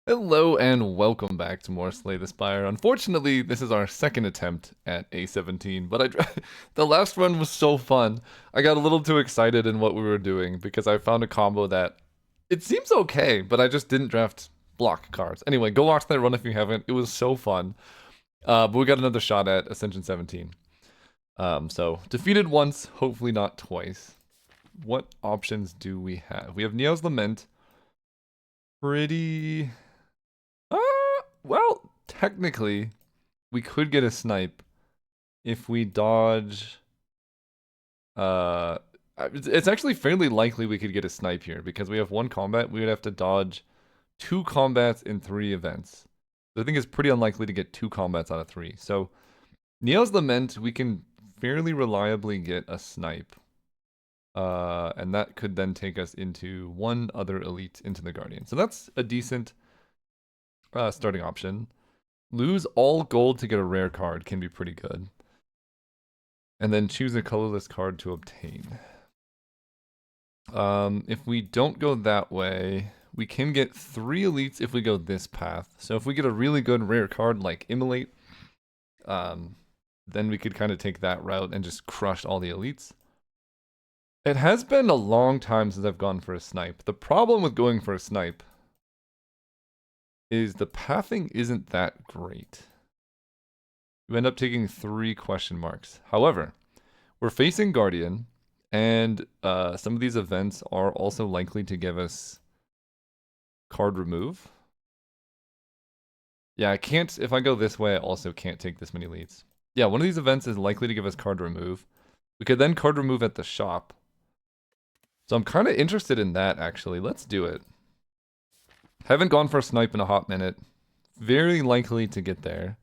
Hello and welcome back to more Slay the Spire. Unfortunately, this is our second attempt at A17, but the last run was so fun. I got a little too excited in what we were doing because I found a combo that it seems okay, but I just didn't draft block cards. Anyway, go watch that run if you haven't. It was so fun. But we got another shot at Ascension 17. So defeated once, hopefully not twice. What options do we have? We have Neo's Lament. Pretty well, technically, we could get a snipe if we dodge. Uh, it's actually fairly likely we could get a snipe here because we have one combat. We would have to dodge 2 combats in 3 events. So I think it's pretty unlikely to get 2 combats out of 3. So Neo's Lament, we can fairly reliably get a snipe. And that could then take us into one other elite into the Guardian. So that's a decent starting option. Lose all gold to get a rare card can be pretty good. And then choose a colorless card to obtain. If we don't go that way, we can get 3 elites if we go this path. So if we get a really good rare card like Immolate, then we could kind of take that route and just crush all the elites. It has been a long time since I've gone for a snipe. The problem with going for a snipe is the pathing isn't that great. You end up taking 3 question marks. However, we're facing Guardian, and some of these events are also likely to give us card remove. Yeah, I can't, if I go this way, I also can't take this many leads. Yeah, one of these events is likely to give us card remove. We could then card remove at the shop. So I'm kind of interested in that, actually. Let's do it. Haven't gone for a snipe in a hot minute. Very likely to get there.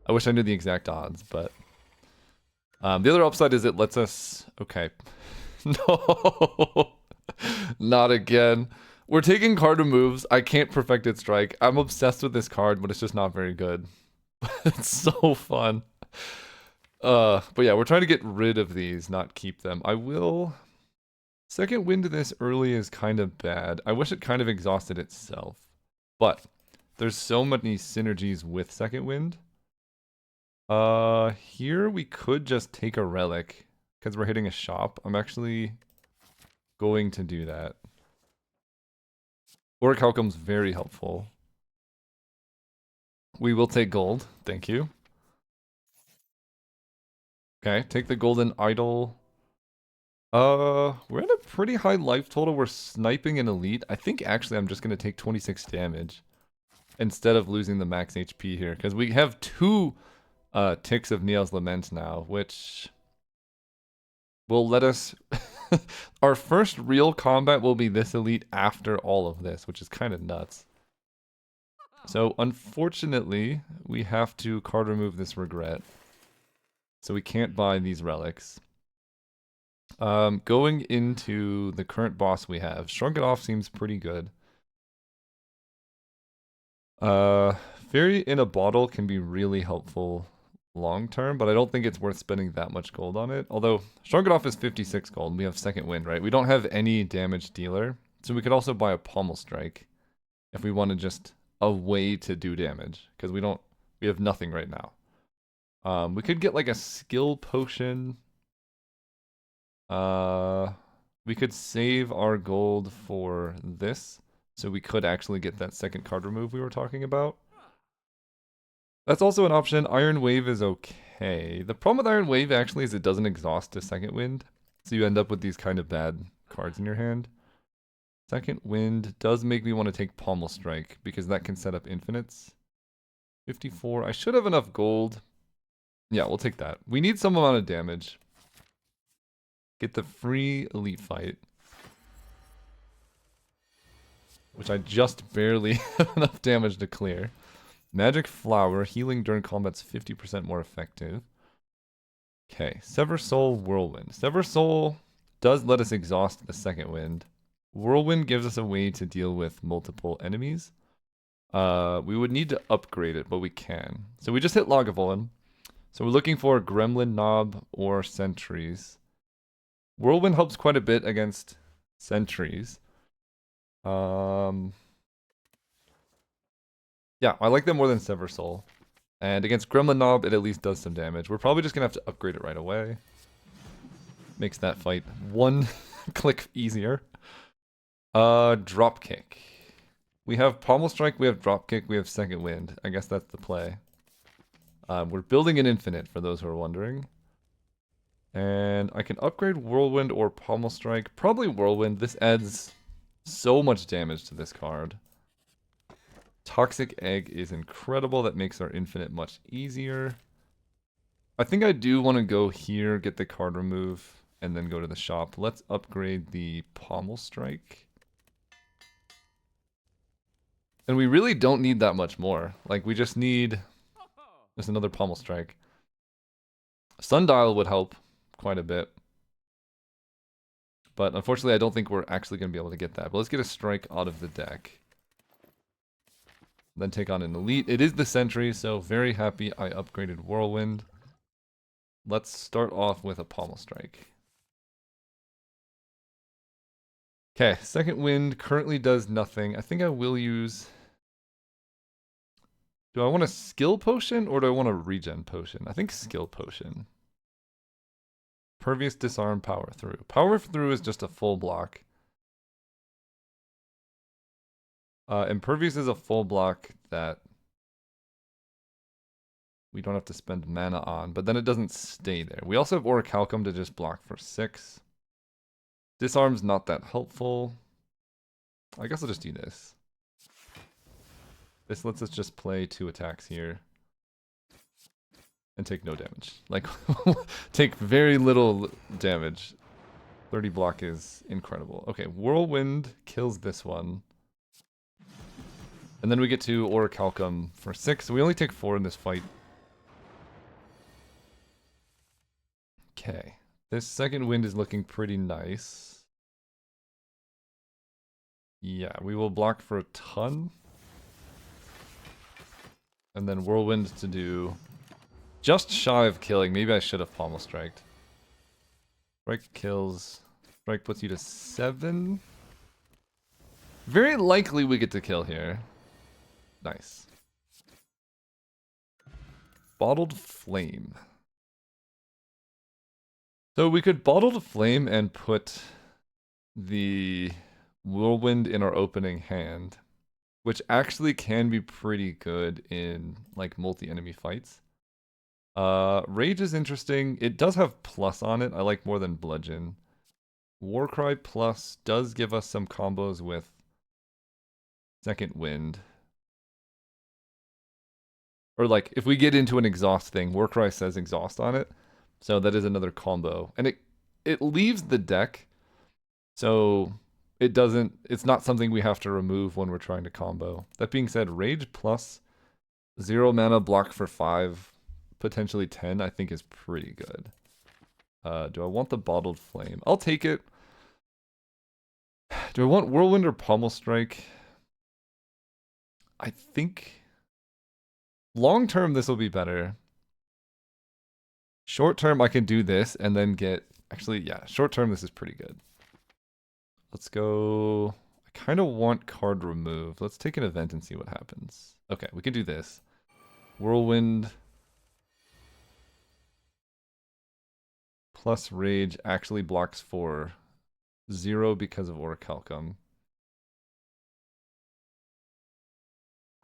I wish I knew the exact odds, but... the other upside is it lets us... Okay. No! Not again. We're taking card removes. I can't Perfected Strike. I'm obsessed with this card, but it's just not very good. It's so fun. But yeah, we're trying to get rid of these, not keep them. I will... Second wind this early is kind of bad. I wish it kind of exhausted itself. But there's so many synergies with second wind. Here we could just take a relic because we're hitting a shop. I'm actually going to do that. Orichalcum's very helpful. We will take gold. Thank you. Okay, take the golden idol. We're at a pretty high life total. We're sniping an elite. I think actually I'm just going to take 26 damage instead of losing the max HP here because we have 2 ticks of Neo's Lament now, which will let us... Our first real combat will be this elite after all of this, which is kind of nuts. So unfortunately, we have to card remove this regret. So we can't buy these relics. Going into the current boss we have, Shrunk It Off seems pretty good. Fairy in a Bottle can be really helpful long term, but I don't think it's worth spending that much gold on it. Although, Shrunk It Off is 56 gold, and we have second wind, right? We don't have any damage dealer, so we could also buy a Pommel Strike if we wanted just a way to do damage, because we have nothing right now. We could get like a skill potion. We could save our gold for this, so we could actually get that second card remove we were talking about. That's also an option. Iron Wave is okay. The problem with Iron Wave actually is it doesn't exhaust to second wind, so you end up with these kind of bad cards in your hand. Second wind does make me want to take Pommel Strike, because that can set up infinites. 54. I should have enough gold. Yeah, we'll take that. We need some amount of damage. Get the free elite fight. Which I just barely have enough damage to clear. Magic Flower. Healing during combat's 50% more effective. Okay. Sever Soul, Whirlwind. Sever Soul does let us exhaust the second wind. Whirlwind gives us a way to deal with multiple enemies. We would need to upgrade it, but we can. So we just hit Lagavulin. So we're looking for Gremlin Knob or Sentries. Whirlwind helps quite a bit against Sentries. Yeah, I like that more than Sever Soul. And against Gremlin Knob, it at least does some damage. We're probably just going to have to upgrade it right away. Makes that fight one click easier. Dropkick. We have Pommel Strike, we have Dropkick, we have Second Wind. I guess that's the play. We're building an infinite, for those who are wondering. And I can upgrade Whirlwind or Pommel Strike. Probably Whirlwind. This adds so much damage to this card. Toxic Egg is incredible. That makes our infinite much easier. I think I do want to go here, get the card remove, and then go to the shop. Let's upgrade the Pommel Strike. And we really don't need that much more. Like, we just need just another Pommel Strike. Sundial would help quite a bit. But unfortunately, I don't think we're actually going to be able to get that. But let's get a strike out of the deck. Then take on an elite. It is the Sentry, so very happy I upgraded Whirlwind. Let's start off with a Pommel Strike. Okay, Second Wind currently does nothing. I think I will use... Do I want a Skill Potion or do I want a Regen Potion? I think Skill Potion. Pervious, Disarm, Power Through. Power Through is just a full block. Impervious is a full block that we don't have to spend mana on, but then it doesn't stay there. We also have Orichalcum to just block for 6. Disarm's not that helpful. I guess I'll just do this. This lets us just play 2 attacks here. And take no damage. Like, take very little damage. 30 block is incredible. Okay, Whirlwind kills this one. And then we get to Orichalcum for 6. So we only take 4 in this fight. Okay. This Second Wind is looking pretty nice. Yeah, we will block for a ton. And then Whirlwind to do just shy of killing. Maybe I should have Pommel Striked. Strike kills. Strike puts you to 7. Very likely we get to kill here. Nice. Bottled Flame. So we could Bottled Flame and put the Whirlwind in our opening hand, which actually can be pretty good in like multi-enemy fights. Rage is interesting. It does have plus on it. I like more than Bludgeon. Warcry plus does give us some combos with Second Wind. Or like, if we get into an exhaust thing, Warcry says exhaust on it. So that is another combo. And it leaves the deck. So it's not something we have to remove when we're trying to combo. That being said, Rage plus 0 mana block for 5, potentially 10, I think is pretty good. Do I want the Bottled Flame? I'll take it. Do I want Whirlwind or Pommel Strike? I think long term this will be better. Short term I can do this and then get... Actually, yeah, short term this is pretty good. Let's go... I kind of want card remove. Let's take an event and see what happens. Okay, we can do this. Whirlwind plus Rage actually blocks for 0 because of Orichalcum.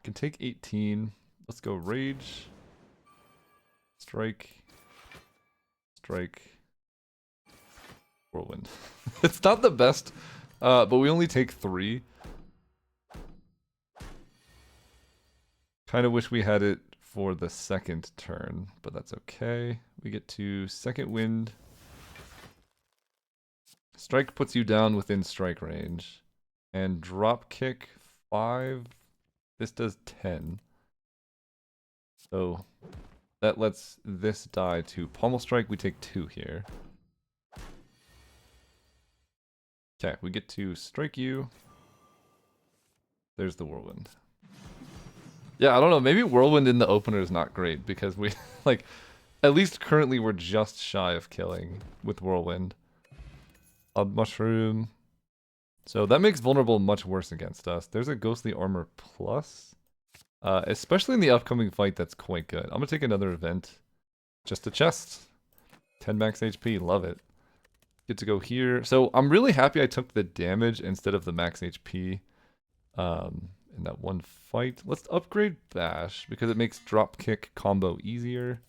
Can take 18. Let's go Rage. Strike. Strike. Whirlwind. It's not the best, but we only take 3. Kind of wish we had it for the second turn, but that's okay. We get to Second Wind. Strike puts you down within strike range. And Dropkick 5. This does 10. So that lets this die to Pommel Strike. We take 2 here. Okay, we get to strike you. There's the Whirlwind. Yeah, I don't know. Maybe Whirlwind in the opener is not great because we, like, at least currently we're just shy of killing with Whirlwind. Mushroom. So that makes Vulnerable much worse against us. There's a Ghostly Armor plus. Especially in the upcoming fight, that's quite good. I'm gonna take another event. Just a chest. 10 max HP, love it. Get to go here. So I'm really happy I took the damage instead of the max HP in that one fight. Let's upgrade Bash because it makes Dropkick combo easier.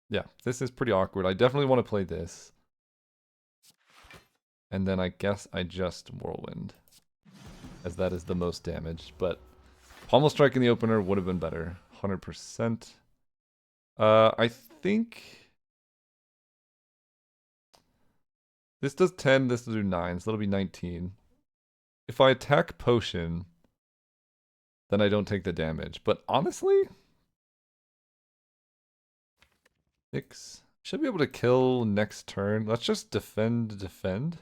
Yeah, this is pretty awkward. I definitely want to play this. And then I guess I just Whirlwind, as that is the most damage. But Pommel Strike in the opener would have been better. 100%. I think this does 10, this will do 9, so that'll be 19. If I attack Potion, then I don't take the damage. But honestly, 6 should be able to kill next turn. Let's just defend.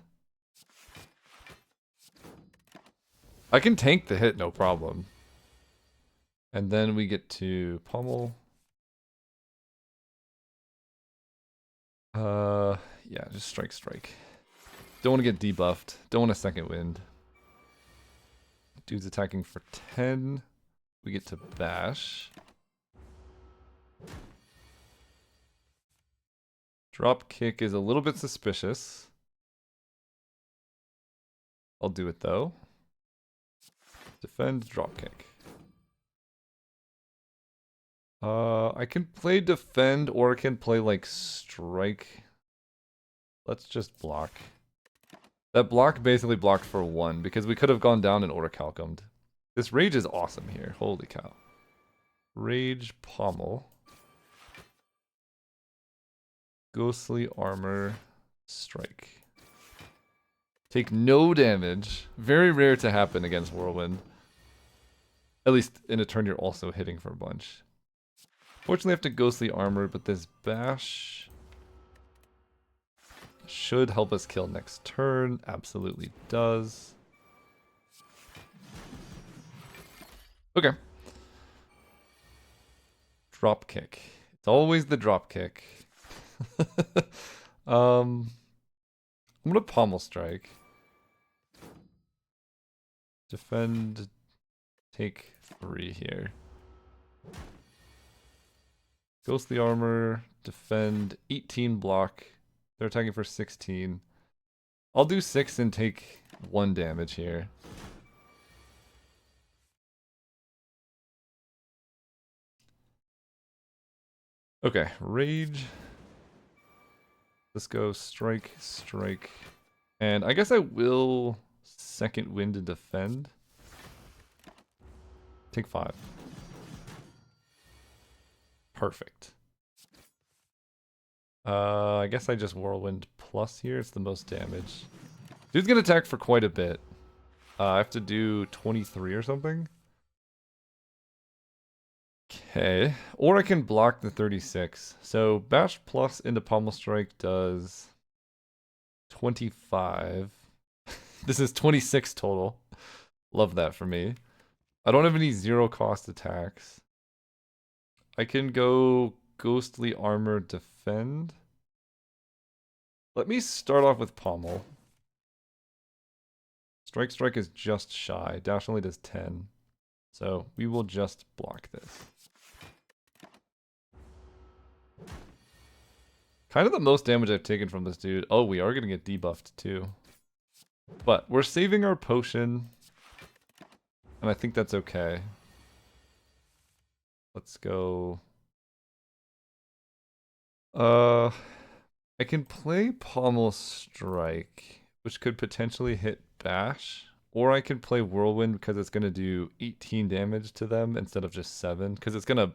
I can tank the hit, no problem. And then we get to Pommel. Yeah, just strike. Don't want to get debuffed. Don't want a second wind. Dude's attacking for 10. We get to Bash. Drop kick is a little bit suspicious. I'll do it though. Defend, drop kick. I can play defend or I can play like strike. Let's just block. That block basically blocked for 1 because we could have gone down and oracalcumed. This rage is awesome here. Holy cow. Rage pommel. Ghostly armor strike. Take no damage. Very rare to happen against Whirlwind. At least in a turn you're also hitting for a bunch. Fortunately I have to ghostly armor, but this bash should help us kill next turn. Absolutely does. Okay. Drop kick. It's always the drop kick. I'm gonna pommel strike. Defend. Take 3 here. Ghostly armor. Defend. 18 block. They're attacking for 16. I'll do 6 and take 1 damage here. Okay, rage. Let's go strike. And I guess I will second wind to defend. Take 5. Perfect. I guess I just whirlwind plus here. It's the most damage. Dude's gonna attack for quite a bit. I have to do 23 or something. Okay. Or I can block the 36. So bash plus into pommel strike does 25. This is 26 total. Love that for me. I don't have any 0 cost attacks. I can go ghostly armor defend. Let me start off with pommel. Strike is just shy. Dash only does 10. So we will just block this. Kind of the most damage I've taken from this dude. Oh, we are going to get debuffed too. But we're saving our potion. And I think that's okay. Let's go. I can play pommel strike, which could potentially hit bash. Or I can play whirlwind because it's going to do 18 damage to them instead of just 7. Because it's going to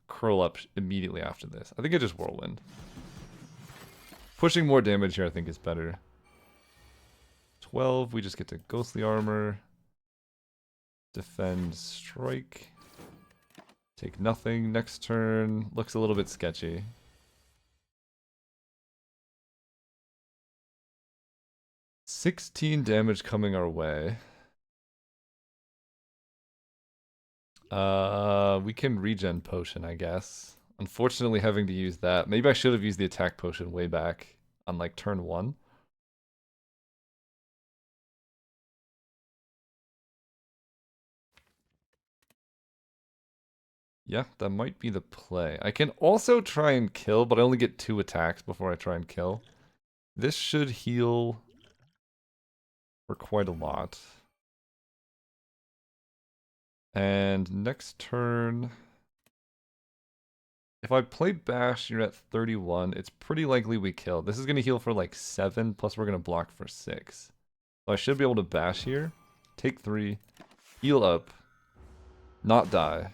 curl up immediately after this. I think I just whirlwind. Pushing more damage here I think is better. 12, we just get to ghostly armor. Defend strike. Take nothing next turn. Looks a little bit sketchy. $16 damage coming our way. We can regen potion, I guess. Unfortunately having to use that. Maybe I should have used the attack potion way back on like turn 1. Yeah, that might be the play. I can also try and kill, but I only get 2 attacks before I try and kill. This should heal for quite a lot. And next turn, if I play Bash, you're at 31. It's pretty likely we kill. This is going to heal for like 7, plus we're going to block for 6. So I should be able to Bash here, take 3, heal up, not die.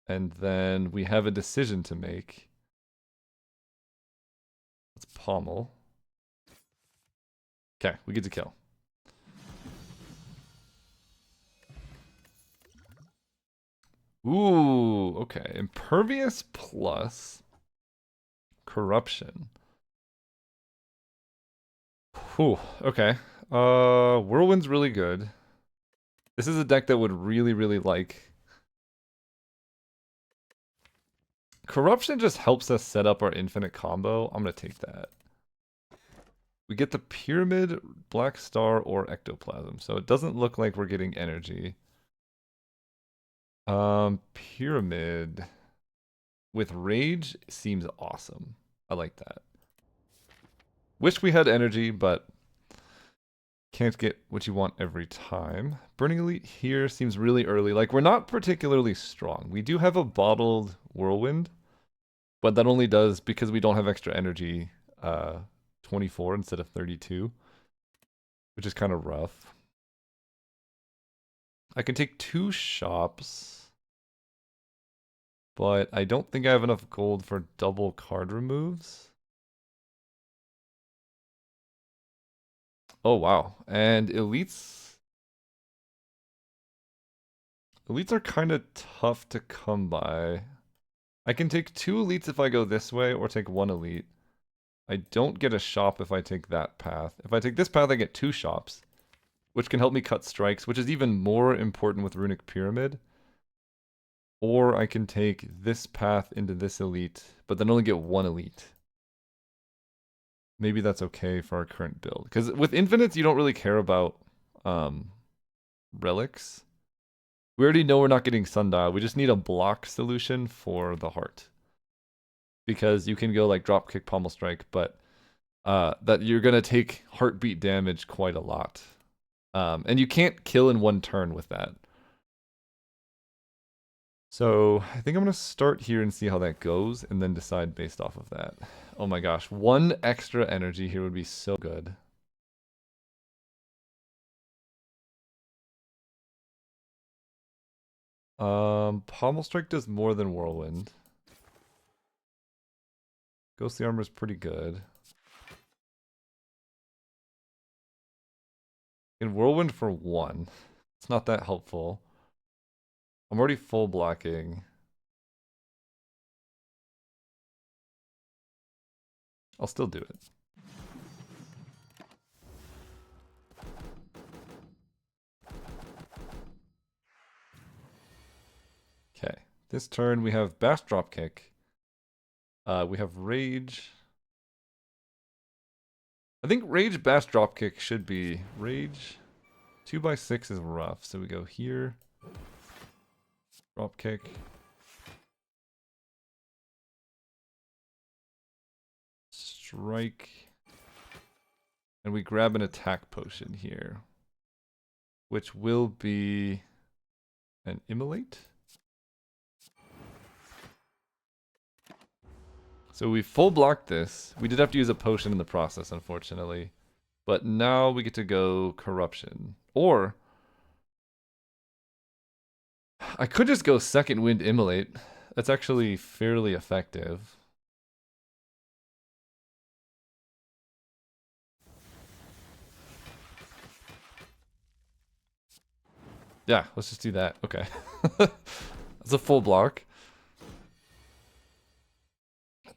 And then we have a decision to make. Let's pommel. Okay, we get to kill. Ooh, okay. Impervious plus corruption. Whew, okay. Whirlwind's really good. This is a deck that would really like. Corruption just helps us set up our infinite combo. I'm gonna take that. We get the Pyramid, Black Star, or Ectoplasm, so it doesn't look like we're getting energy. Pyramid with Rage seems awesome. I like that. Wish we had energy, but can't get what you want every time. Burning Elite here seems really early. Like, we're not particularly strong. We do have a bottled Whirlwind, but that only does, because we don't have extra energy, 24 instead of 32, which is kind of rough. I can take 2 shops, but I don't think I have enough gold for double card removes. Oh, wow. And elites are kind of tough to come by. I can take 2 elites if I go this way, or take 1 elite. I don't get a shop if I take that path. If I take this path, I get 2 shops, which can help me cut strikes, which is even more important with Runic Pyramid. Or I can take this path into this elite, but then only get 1 elite. Maybe that's okay for our current build. Because with infinites, you don't really care about relics. We already know we're not getting Sundial. We just need a block solution for the heart. Because you can go like Dropkick, Pommel Strike, but that you're going to take heartbeat damage quite a lot. And you can't kill in 1 turn with that. So I think I'm going to start here and see how that goes, and then decide based off of that. Oh my gosh, 1 extra energy here would be so good. Pommel Strike does more than Whirlwind. Ghostly Armor is pretty good. And Whirlwind for 1. It's not that helpful. I'm already full blocking. I'll still do it. Okay. This turn we have Bash Dropkick. We have Rage. I think Rage Bash Dropkick should be Rage. 2x6 is rough, so we go here. Dropkick. Strike. And we grab an attack potion here, which will be an Immolate. So we full blocked this. We did have to use a potion in the process, unfortunately. But now we get to go Corruption. Or I could just go Second Wind Immolate. That's actually fairly effective. Yeah, let's just do that. Okay. That's a full block.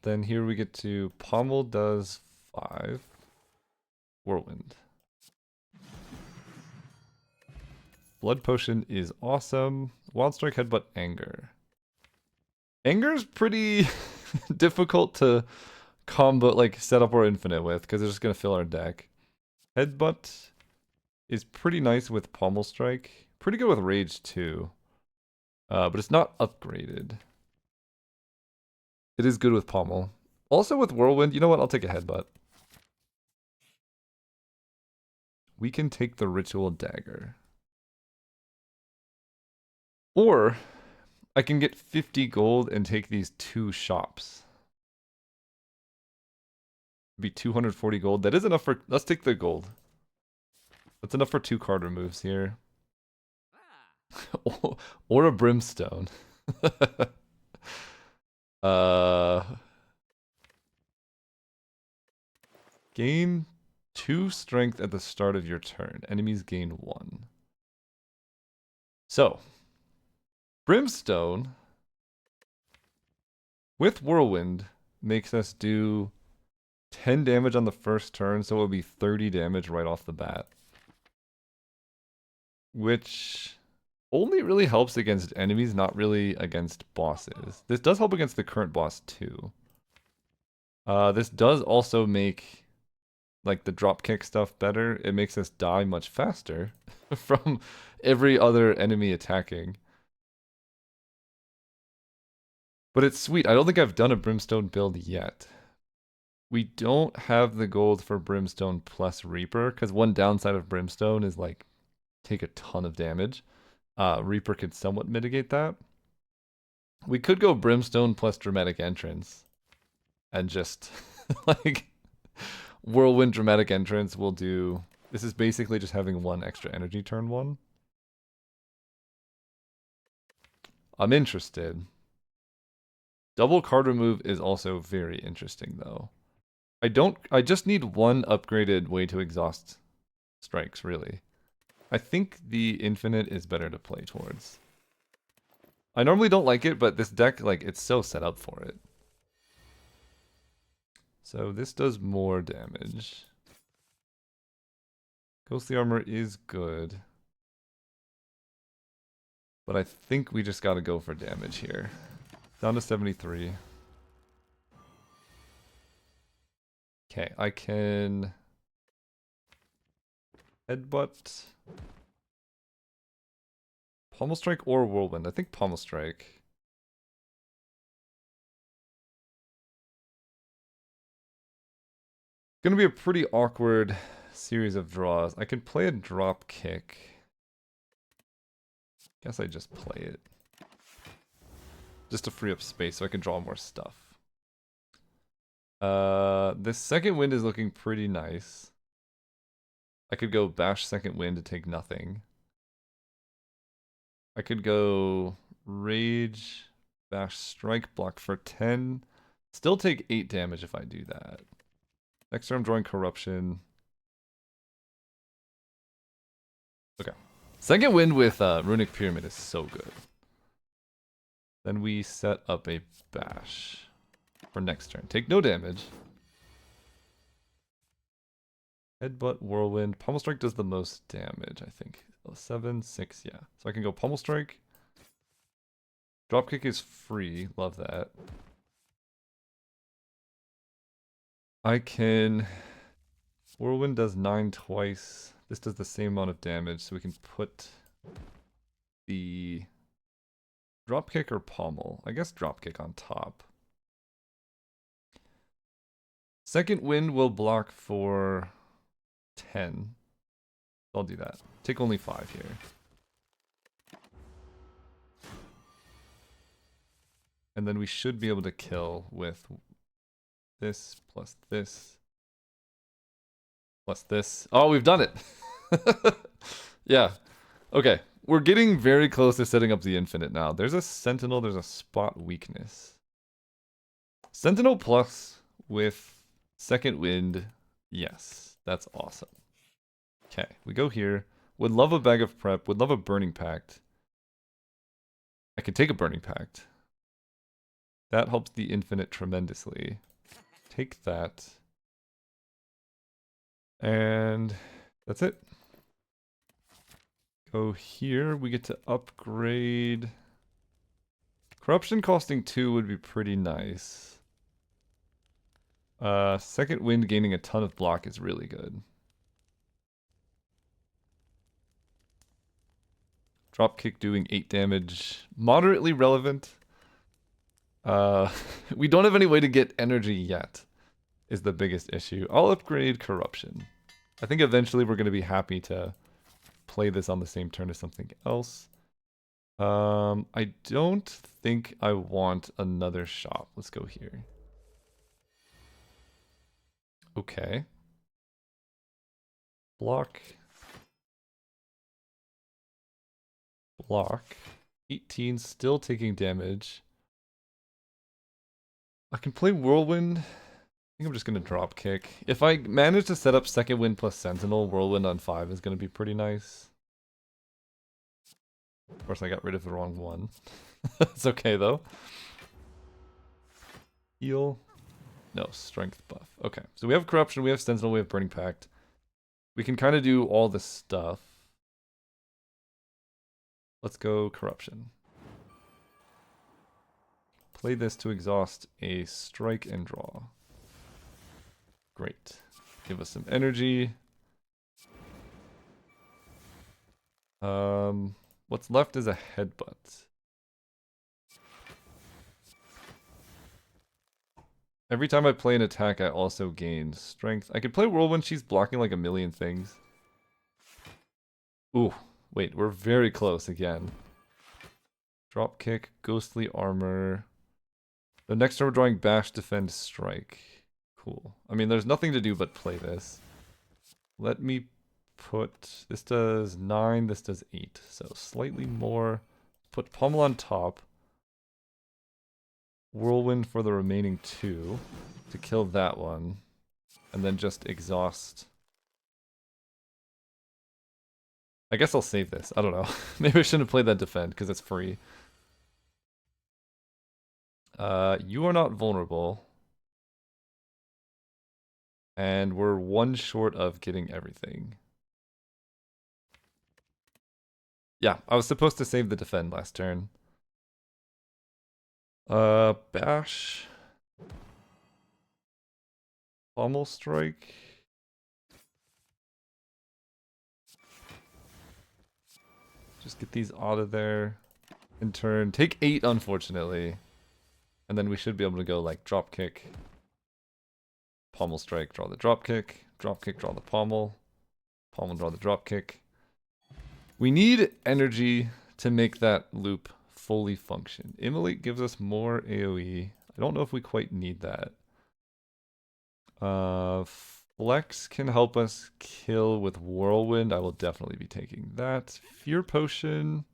Then here we get to Pommel does 5. Whirlwind. Blood Potion is awesome. Wild Strike, Headbutt, Anger. Anger's pretty difficult to combo, like set up our infinite with, because it's just going to fill our deck. Headbutt is pretty nice with Pommel Strike. Pretty good with Rage too. But it's not upgraded. It is good with Pommel. Also with Whirlwind, you know what? I'll take a Headbutt. We can take the Ritual Dagger. Or I can get 50 gold and take these 2 shops. It'd be 240 gold. That is enough for... Let's take the gold. That's enough for 2 card removes here. Or a Brimstone. Gain 2 strength at the start of your turn. Enemies gain 1. So, Brimstone with Whirlwind makes us do 10 damage on the first turn, so it will be 30 damage right off the bat. Which only really helps against enemies, not really against bosses. This does help against the current boss too. This does also make like the dropkick stuff better. It makes us die much faster from every other enemy attacking. But it's sweet. I don't think I've done a Brimstone build yet. We don't have the gold for Brimstone plus Reaper, because one downside of Brimstone is like take a ton of damage. Reaper could somewhat mitigate that. We could go Brimstone plus Dramatic Entrance and just like Whirlwind Dramatic Entrance will do. This is basically just having 1 extra energy turn 1. I'm interested. Double card remove is also very interesting though. I just need 1 upgraded way to exhaust strikes, really. I think the infinite is better to play towards. I normally don't like it, but this deck, like, it's so set up for it. So this does more damage. Ghostly Armor is good. But I think we just gotta go for damage here. Down to 73. Okay, I can... Headbutt... Pommel Strike or Whirlwind? I think Pommel Strike. Gonna be a pretty awkward series of draws. I could play a Dropkick. Guess I just play it. Just to free up space so I can draw more stuff. This second wind is looking pretty nice. I could go bash second wind to take nothing. I could go rage, bash strike, block for 10. Still take 8 damage if I do that. Next turn I'm drawing corruption. Okay. Second wind with Runic Pyramid is so good. Then we set up a bash for next turn. Take no damage. Headbutt, Whirlwind. Pommel Strike does the most damage, I think. 7, 6, yeah. So I can go Pommel Strike. Dropkick is free. Love that. I can... Whirlwind does 9 twice. This does the same amount of damage, so we can put the Dropkick or Pommel. I guess Dropkick on top. Second wind will block for 10. I'll do that. Take only 5 here. And then we should be able to kill with this plus this plus this. Oh, we've done it! Yeah. Okay. We're getting very close to setting up the infinite now. There's a Sentinel, there's a spot weakness. Sentinel plus with second wind. Yes, that's awesome. Okay, we go here. Would love a bag of prep, would love a burning pact. I could take a burning pact. That helps the infinite tremendously. Take that. And that's it. Go here, we get to upgrade. Corruption costing 2 would be pretty nice. Second wind gaining a ton of block is really good. Dropkick doing 8 damage. Moderately relevant. We don't have any way to get energy yet, is the biggest issue. I'll upgrade Corruption. I think eventually we're going to be happy to play this on the same turn as something else. I don't think I want another shop. Let's go here. Okay. Block. Block. 18, still taking damage. I can play Whirlwind. I think I'm just going to drop kick. If I manage to set up second wind plus Sentinel, Whirlwind on 5 is going to be pretty nice. Of course, I got rid of the wrong one. It's okay, though. Heal. No, strength buff. Okay, so we have Corruption, we have Sentinel, we have Burning Pact. We can kind of do all this stuff. Let's go Corruption. Play this to exhaust a strike and draw. Great. Give us some energy. What's left is a headbutt. Every time I play an attack, I also gain strength. I could play Whirlwind, she's blocking like a million things. Ooh, wait, we're very close again. Drop kick, ghostly armor. The next turn we're drawing bash, defend, strike. Cool. I mean, there's nothing to do but play this. Let me put... This does 9, this does 8. So slightly more. Put Pommel on top. Whirlwind for the remaining 2 to kill that one. And then just exhaust. I guess I'll save this. I don't know. Maybe I shouldn't have played that defend because it's free. You are not vulnerable. And we're 1 short of getting everything. Yeah, I was supposed to save the defend last turn. Bash. Pommel strike. Just get these out of there. In turn, take 8, unfortunately. And then we should be able to go like drop kick. Pommel strike, draw the drop kick, draw the pommel, draw the drop kick. We need energy to make that loop fully function. Immolate gives us more AoE. I don't know if we quite need that. Flex can help us kill with Whirlwind. I will definitely be taking that. Fear Potion.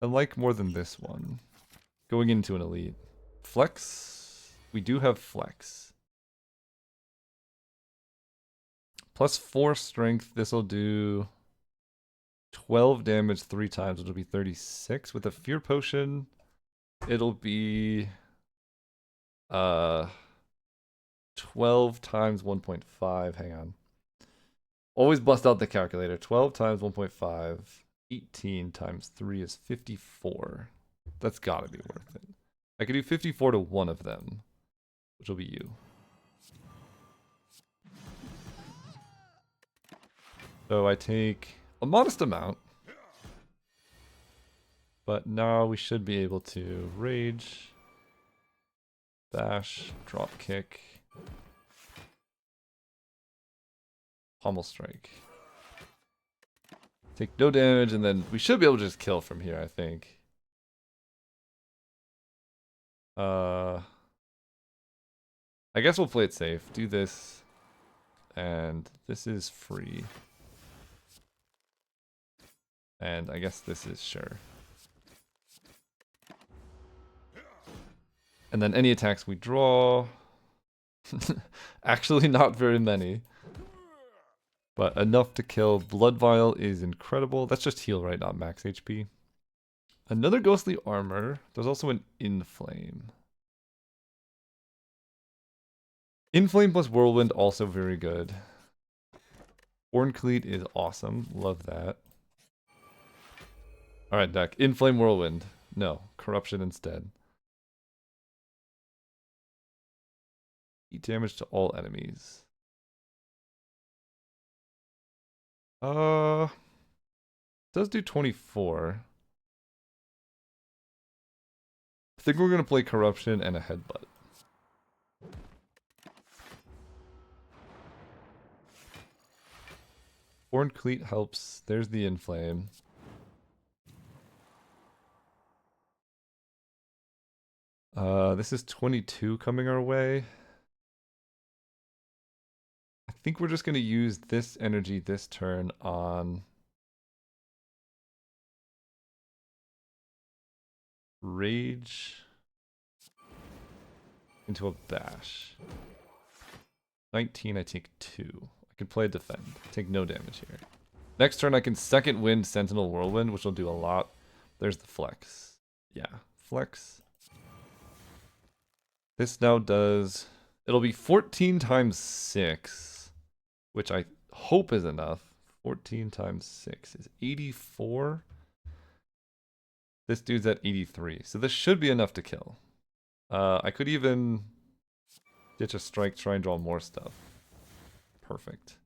I like more than this one. Going into an elite. Flex. We do have Flex. Plus 4 strength. This will do 12 damage 3 times. It'll be 36. With a Fear Potion, it'll be 12 times 1.5. Hang on. Always bust out the calculator. 12 times 1.5. 18 times 3 is 54. That's gotta be worth it. I could do 54 to one of them, which will be you. So I take a modest amount. But now we should be able to rage, bash, drop kick, pommel strike. Take no damage, and then we should be able to just kill from here, I think. I guess we'll play it safe. Do this. And this is free. And I guess this is sure. And then any attacks we draw. Actually not very many. But enough to kill. Blood Vial is incredible. That's just heal, right? Not max HP. Another Ghostly Armor. There's also an Inflame. Inflame plus Whirlwind, also very good. Orncleat is awesome. Love that. Alright, deck. Inflame Whirlwind. No. Corruption instead. Eat damage to all enemies. does do 24. I think we're going to play Corruption and a Headbutt. Horn Cleat helps. There's the Inflame. This is 22 coming our way. I think we're just going to use this energy this turn on Rage into a Bash. 19, I take 2. I can play Defend. Take no damage here. Next turn, I can second wind Sentinel Whirlwind, which will do a lot. There's the Flex. Yeah, Flex. This now does... It'll be 14 times 6, which I hope is enough. 14 times 6 is 84. This dude's at 83, so this should be enough to kill. I could even ditch a strike, try and draw more stuff. Perfect.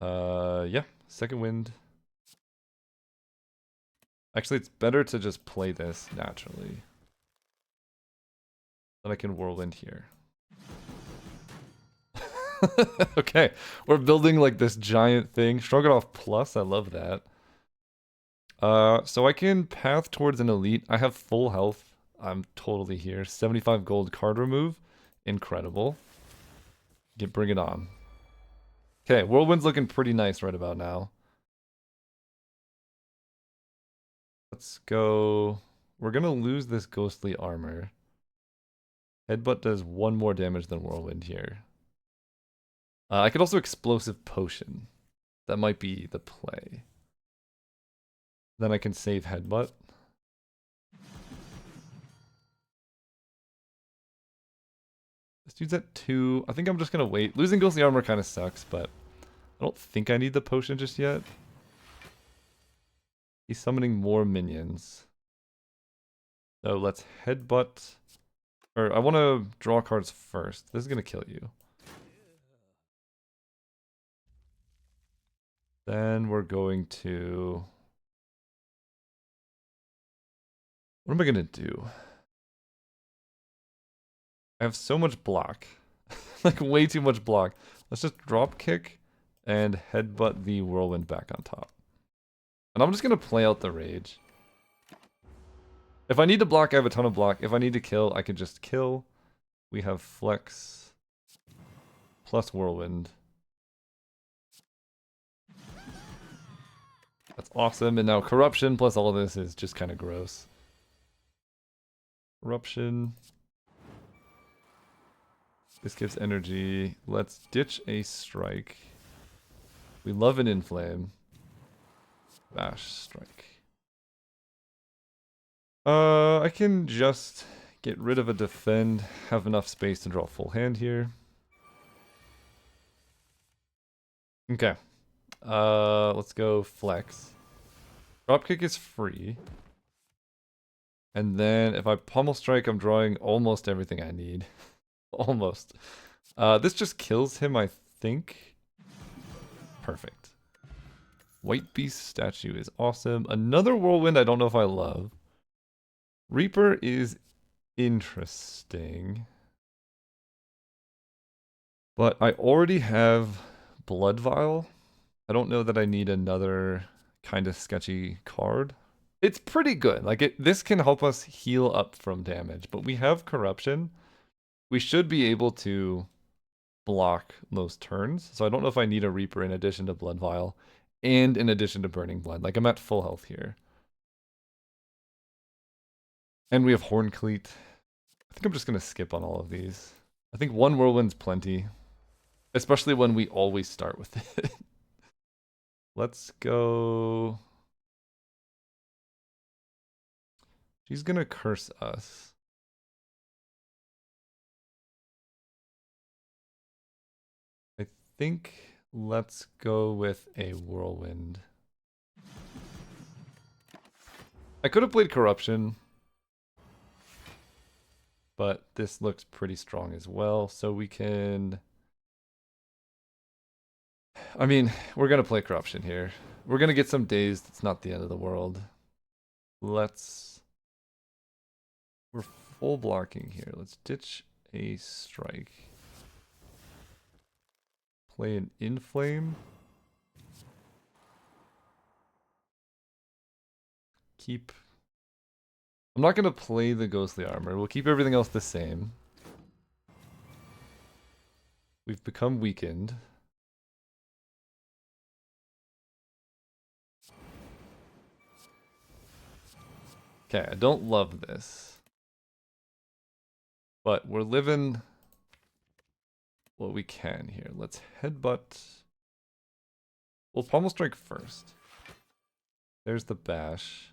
Yeah, second wind. Actually, it's better to just play this naturally. Then I can whirlwind here. Okay, we're building like this giant thing. Stroganoff plus, I love that. So I can path towards an elite. I have full health. I'm totally here. 75 gold card remove. Incredible. Bring it on. Okay, Whirlwind's looking pretty nice right about now. Let's go. We're gonna lose this ghostly armor. Headbutt does 1 more damage than Whirlwind here. I could also Explosive Potion. That might be the play. Then I can save Headbutt. This dude's at 2. I think I'm just gonna wait. Losing Ghostly Armor kind of sucks, but I don't think I need the potion just yet. He's summoning more minions. So let's Headbutt. Or I want to draw cards first. This is gonna kill you. Then we're going to... What am I gonna do? I have so much block. Like way too much block. Let's just drop kick and headbutt the whirlwind back on top. And I'm just gonna play out the rage. If I need to block, I have a ton of block. If I need to kill, I can just kill. We have flex plus whirlwind. That's awesome. And now corruption plus all of this is just kind of gross. Corruption. This gives energy. Let's ditch a strike. We love an inflame. Bash strike. I can just get rid of a defend. Have enough space to draw full hand here. Okay. Let's go flex. Dropkick is free. And then if I pummel strike, I'm drawing almost everything I need. Almost. This just kills him, I think. Perfect. White Beast statue is awesome. Another whirlwind I don't know if I love. Reaper is interesting. But I already have Blood Vial. I don't know that I need another kind of sketchy card. It's pretty good. Like this can help us heal up from damage, but we have corruption. We should be able to block most turns. So I don't know if I need a Reaper in addition to Blood Vial and in addition to Burning Blood. Like I'm at full health here. And we have Horn Cleat. I think I'm just going to skip on all of these. I think one Whirlwind's plenty. Especially when we always start with it. Let's go... She's going to curse us. I think let's go with a Whirlwind. I could have played Corruption. But this looks pretty strong as well, so we can... I mean, we're going to play Corruption here. We're gonna get some dazed. It's not the end of the world. Let's... We're full blocking here. Let's ditch a strike. Play an inflame. Keep... I'm not gonna play the ghostly armor. We'll keep everything else the same. We've become weakened. Okay, I don't love this. But we're living what we can here. Let's headbutt. We'll pommel strike first. There's the bash.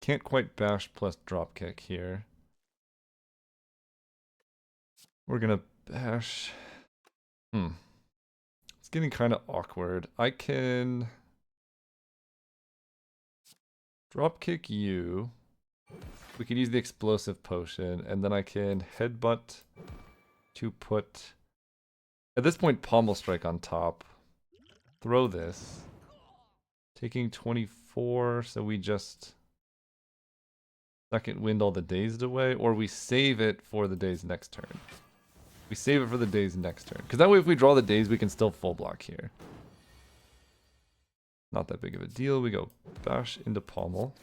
Can't quite bash plus dropkick here. We're gonna bash. It's getting kind of awkward. I can dropkick you. We can use the explosive potion, and then I can headbutt to put, at this point, pommel strike on top. Throw this. Taking 24, so we just second wind all the dazed away, or we save it for the day's next turn. We save it for the day's next turn. Because that way if we draw the days, we can still full block here. Not that big of a deal. We go bash into pommel.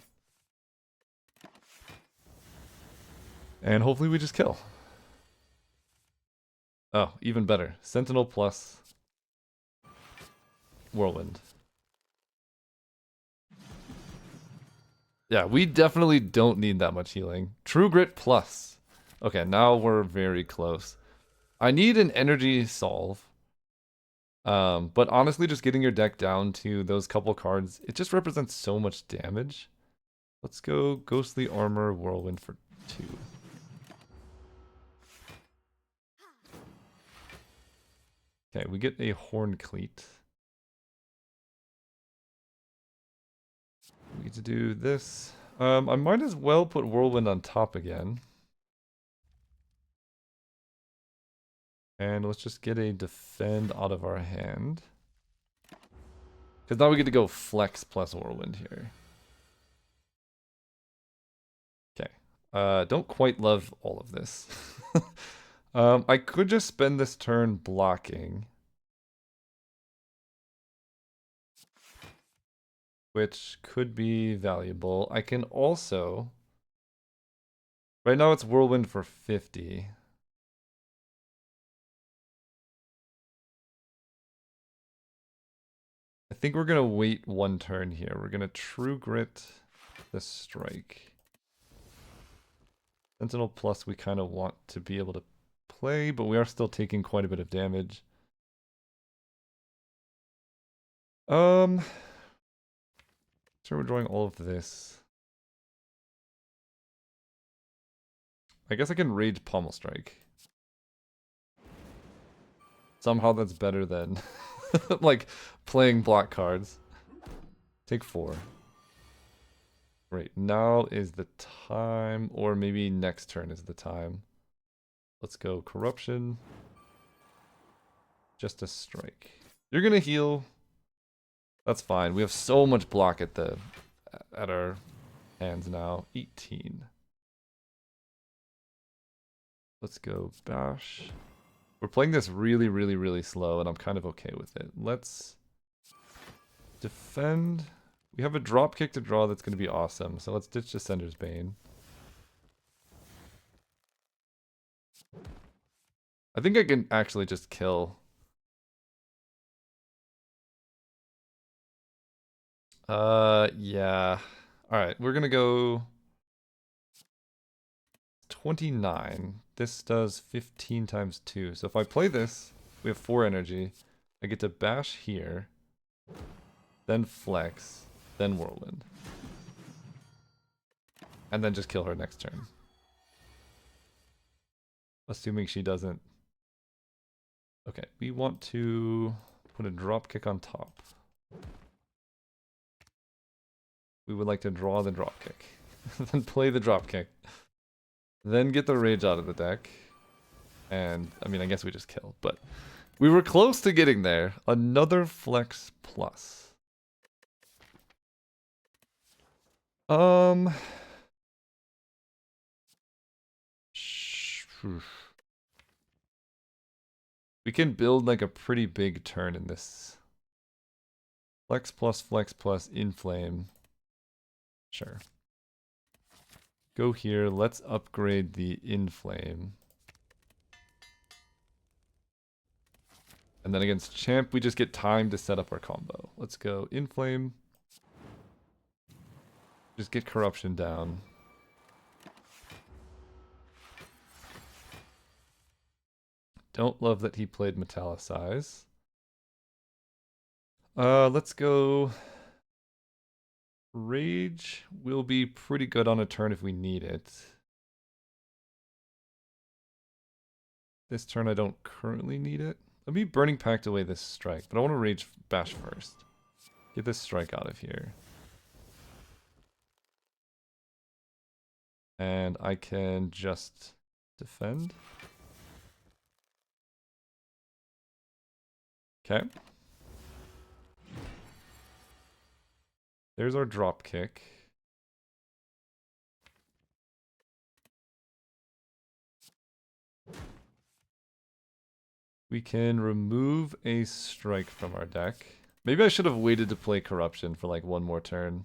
And hopefully we just kill. Oh, even better. Sentinel plus Whirlwind. Yeah, we definitely don't need that much healing. True Grit plus. Okay, now we're very close. I need an energy solve. But honestly, just getting your deck down to those couple cards, it just represents so much damage. Let's go Ghostly Armor Whirlwind for 2. Okay, we get a Horn Cleat. We get to do this. I might as well put Whirlwind on top again. And let's just get a defend out of our hand. Because now we get to go flex plus Whirlwind here. Okay. Don't quite love all of this. I could just spend this turn blocking. Which could be valuable. I can also... Right now it's Whirlwind for 50. I think we're going to wait one turn here. We're going to True Grit the strike. Sentinel plus we kind of want to be able to play, but we are still taking quite a bit of damage. So we're drawing all of this. I guess I can Rage Pommel Strike. Somehow that's better than like playing block cards. Take 4. Great, now is the time, or maybe next turn is the time. Let's go Corruption. Just a strike. You're gonna heal. That's fine. We have so much block at our hands now. 18. Let's go bash. We're playing this really, really, really slow, and I'm kind of okay with it. Let's defend. We have a drop kick to draw that's going to be awesome, so let's ditch Descender's Bane. I think I can actually just kill. Yeah. Alright, we're gonna go 29. This does 15 times 2. So if I play this, we have 4 energy. I get to bash here, then flex, then Whirlwind. And then just kill her next turn. Assuming she doesn't. Okay, we want to put a drop kick on top. We would like to draw the drop kick. Then play the drop kick. Then get the rage out of the deck. And, I mean, I guess we just kill. But We were close to getting there. Another flex plus. We can build like a pretty big turn in this. Flex plus, inflame. Sure. Go here, let's upgrade the inflame. And then against champ, we just get time to set up our combo. Let's go inflame. Just get corruption down. Don't love that he played Metallicize. Let's go. Rage will be pretty good on a turn if we need it. This turn I don't currently need it. Let me Burning Pact away this strike, but I want to Rage Bash first. Get this strike out of here. And I can just defend. Okay. There's our drop kick. We can remove a strike from our deck. Maybe I should have waited to play Corruption for like one more turn.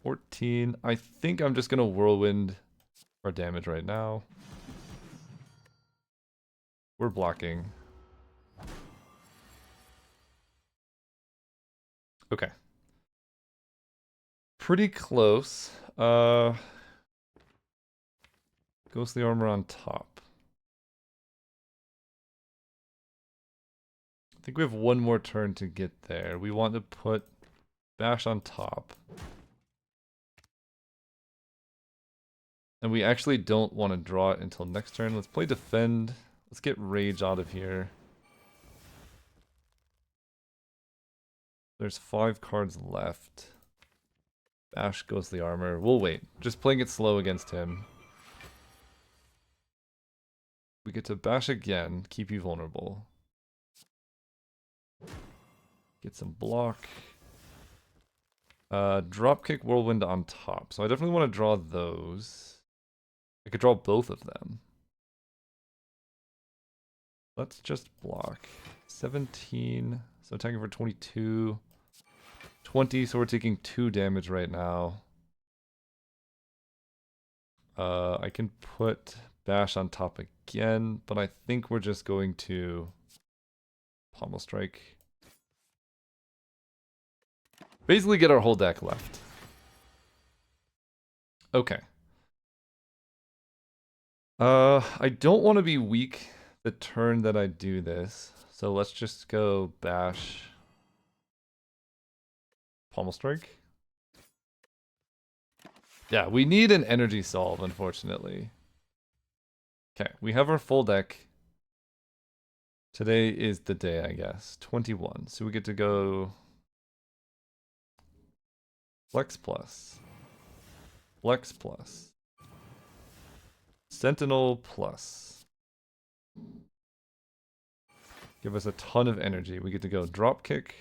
14. I think I'm just going to Whirlwind our damage right now. We're blocking. Okay. Pretty close. Ghostly Armor on top. I think we have one more turn to get there. We want to put Bash on top. And we actually don't want to draw it until next turn. Let's play Defend. Let's get Rage out of here. There's 5 cards left. Bash Ghostly Armor. We'll wait. Just playing it slow against him. We get to Bash again. Keep you vulnerable. Get some block. Dropkick, Whirlwind on top. So I definitely want to draw those. I could draw both of them. Let's just block. 17. So attacking for 22. 20, so we're taking 2 damage right now. I can put Bash on top again, but I think we're just going to Pommel Strike. Basically get our whole deck left. Okay. I don't want to be weak the turn that I do this. So let's just go Bash. Pommel Strike. Yeah, we need an energy solve, unfortunately. Okay, we have our full deck. Today is the day, I guess. 21. So we get to go Flex Plus. Flex Plus. Sentinel Plus. Give us a ton of energy. We get to go Dropkick.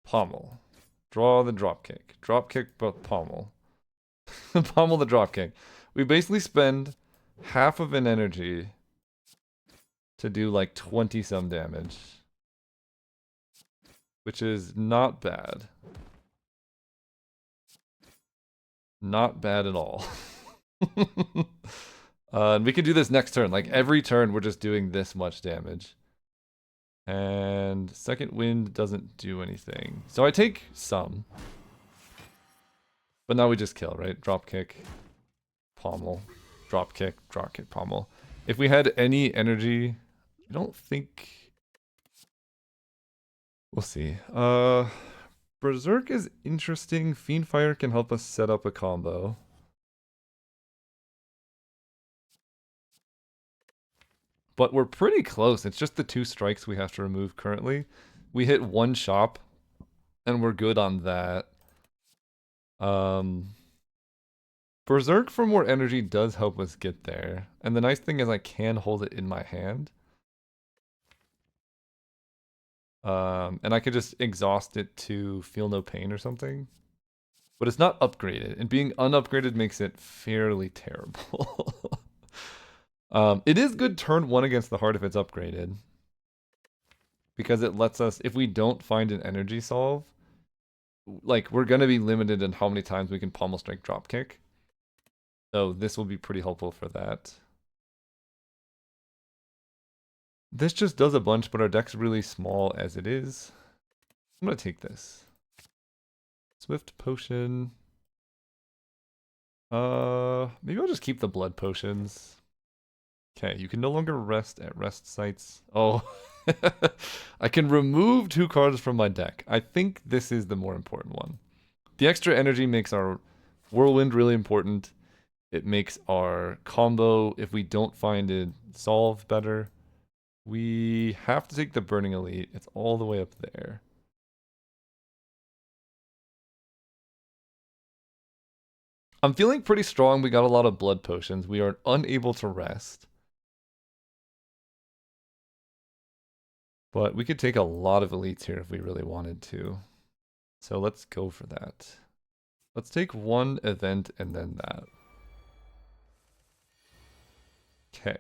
Pommel. Draw the Dropkick. Dropkick, but Pommel. Pommel the Dropkick. We basically spend half of an energy to do like 20 some damage. Which is not bad. Not bad at all. And we can do this next turn. Like every turn we're just doing this much damage. And second wind doesn't do anything. So I take some. But now we just kill, right? Drop kick, pommel, drop kick, pommel. If we had any energy, I don't think... We'll see. Berserk is interesting. Fiendfire can help us set up a combo. But we're pretty close. It's just the 2 strikes we have to remove currently. We hit 1 shop, and we're good on that. Berserk for more energy does help us get there. And the nice thing is I can hold it in my hand. And I could just exhaust it to feel no pain or something. But it's not upgraded, and being unupgraded makes it fairly terrible. It is good turn 1 against the heart if it's upgraded. Because it lets us, if we don't find an energy solve, like, we're going to be limited in how many times we can pommel strike dropkick. So this will be pretty helpful for that. This just does a bunch, but our deck's really small as it is. I'm going to take this. Swift potion. Maybe I'll just keep the blood potions. Okay, you can no longer rest at rest sites. Oh, I can remove 2 cards from my deck. I think this is the more important one. The extra energy makes our whirlwind really important. It makes our combo, if we don't find it, solve better. We have to take the Burning Elite. It's all the way up there. I'm feeling pretty strong. We got a lot of blood potions. We are unable to rest. But we could take a lot of elites here if we really wanted to. So let's go for that. Let's take 1 event and then that. Okay.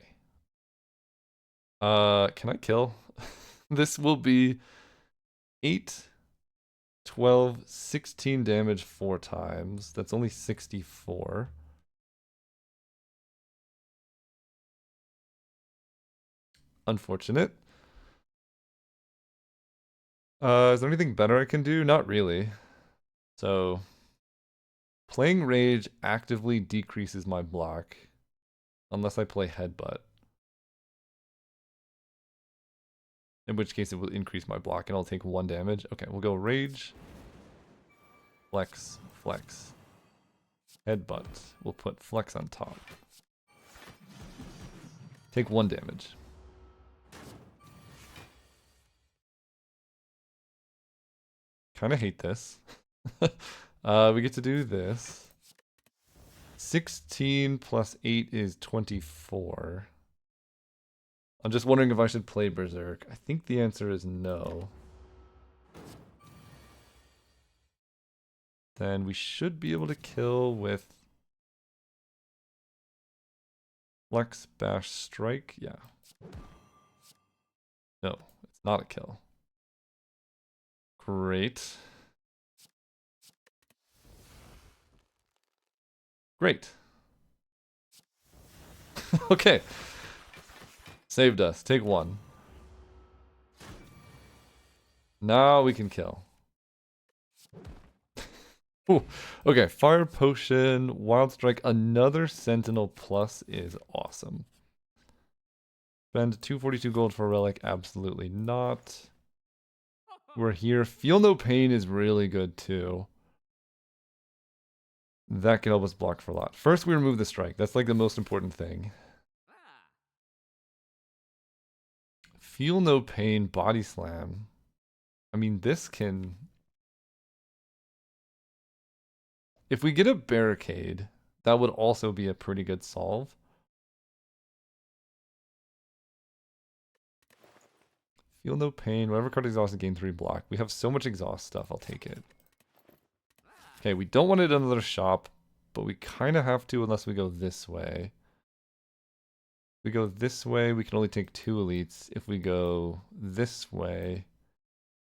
Can I kill? This will be 8, 12, 16 damage 4 times. That's only 64. Unfortunate. Is there anything better I can do? Not really. So, playing Rage actively decreases my block. Unless I play Headbutt. In which case it will increase my block and I'll take 1 damage. Okay, we'll go Rage. Flex, Flex. Headbutt. We'll put Flex on top. Take 1 damage. Kind of hate this. We get to do this. 16 plus 8 is 24. I'm just wondering if I should play Berserk. I think the answer is no. Then we should be able to kill with Flex, Bash, Strike. Yeah. No, it's not a kill. Great. Great. Okay. Saved us. Take 1. Now we can kill. Ooh. Okay, Fire Potion, Wild Strike, another Sentinel Plus is awesome. Spend 242 gold for a relic, absolutely not. We're here. Feel No Pain is really good too. That can help us block for a lot. First, we remove the strike. That's like the most important thing. Feel No Pain, Body Slam. I mean, this can... If we get a Barricade, that would also be a pretty good solve. Feel No Pain. Whatever card exhausted, gain 3 block. We have so much exhaust stuff, I'll take it. Okay, we don't want it in another shop, but we kind of have to unless we go this way. If we go this way, we can only take 2 elites. If we go this way,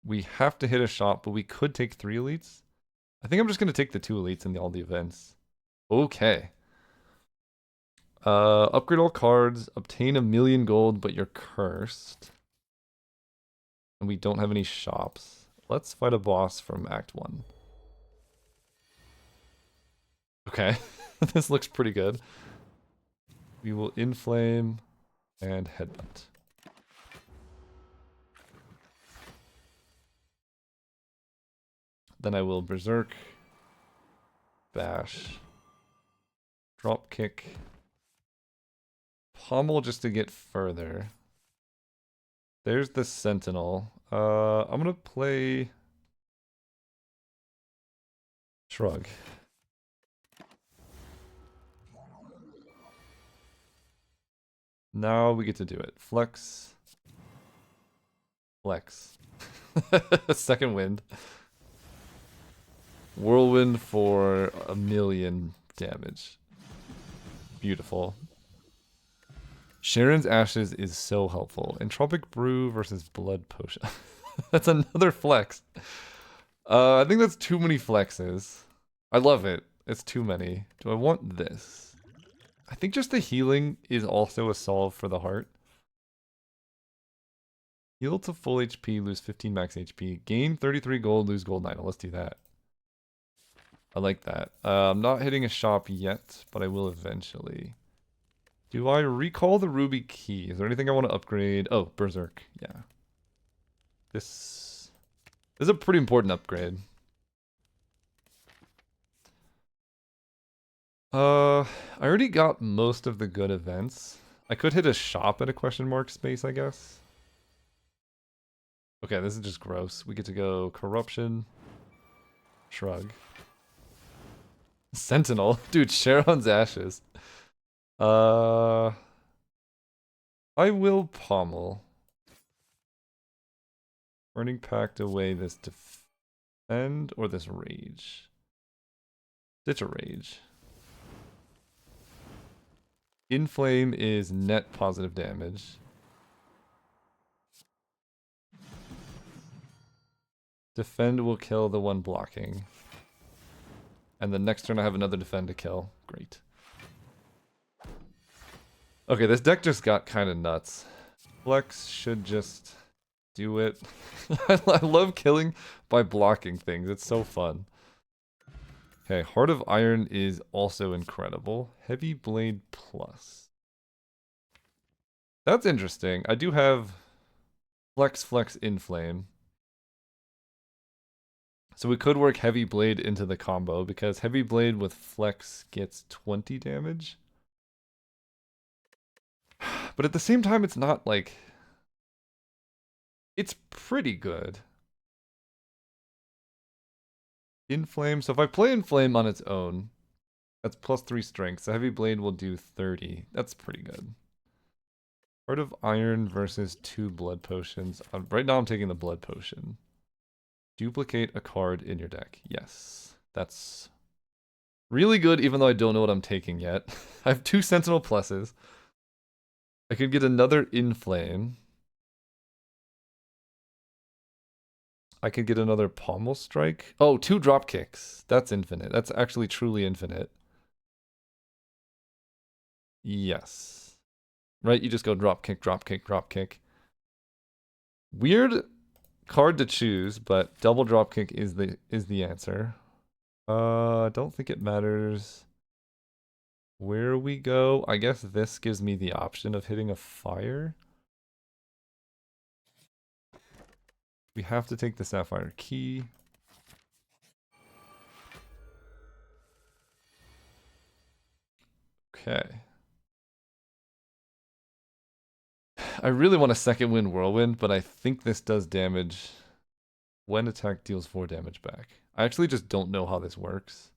we have to hit a shop, but we could take 3 elites. I think I'm just going to take the 2 elites in all the events. Okay. Upgrade all cards, obtain 1,000,000 gold, but you're cursed. And we don't have any shops. Let's fight a boss from Act 1. Okay, this looks pretty good. We will Inflame and Headbutt. Then I will Berserk, Bash, Dropkick, Pommel just to get further. There's the Sentinel. I'm gonna play Shrug. Now we get to do it. Flex. Flex. Second wind. Whirlwind for 1,000,000 damage. Beautiful. Sharon's Ashes is so helpful. Entropic Brew versus Blood Potion. That's another flex. I think that's too many flexes. I love it. It's too many. Do I want this? I think just the healing is also a solve for the heart. Heal to full HP, lose 15 max HP. Gain 33 gold, lose gold 9. Let's do that. I like that. I'm not hitting a shop yet, but I will eventually. Do I recall the ruby key? Is there anything I want to upgrade? Oh, Berserk. Yeah. This is a pretty important upgrade. I already got most of the good events. I could hit a shop at a question mark space, I guess. Okay, this is just gross. We get to go Corruption. Shrug. Sentinel. Dude, Sharon's Ashes. I will Pommel. Burning Pact away this defend or this rage. Ditch a rage. Inflame is net positive damage. Defend will kill the one blocking. And the next turn I have another defend to kill. Great. Okay, this deck just got kind of nuts. Flex should just do it. I love killing by blocking things. It's so fun. Okay, Heart of Iron is also incredible. Heavy Blade Plus. That's interesting. I do have Flex, Inflame. So we could work Heavy Blade into the combo because Heavy Blade with Flex gets 20 damage. But at the same time, it's not like... It's pretty good. Inflame. So if I play Inflame on its own, that's +3 strength. So Heavy Blade will do 30. That's pretty good. Heart of Iron versus 2 Blood Potions. Right now I'm taking the Blood Potion. Duplicate a card in your deck. Yes. That's really good, even though I don't know what I'm taking yet. I have 2 Sentinel pluses. I could get another Inflame. I could get another Pommel Strike. Oh, 2 Dropkicks. That's infinite. That's actually truly infinite. Yes. Right, you just go Dropkick, Dropkick, Dropkick. Weird card to choose, but double Dropkick is the answer. I don't think it matters where we go. I guess this gives me the option of hitting a fire. We have to take the Sapphire Key. Okay. I really want a second wind Whirlwind, but I think this does damage when attack deals 4 damage back. I actually just don't know how this works.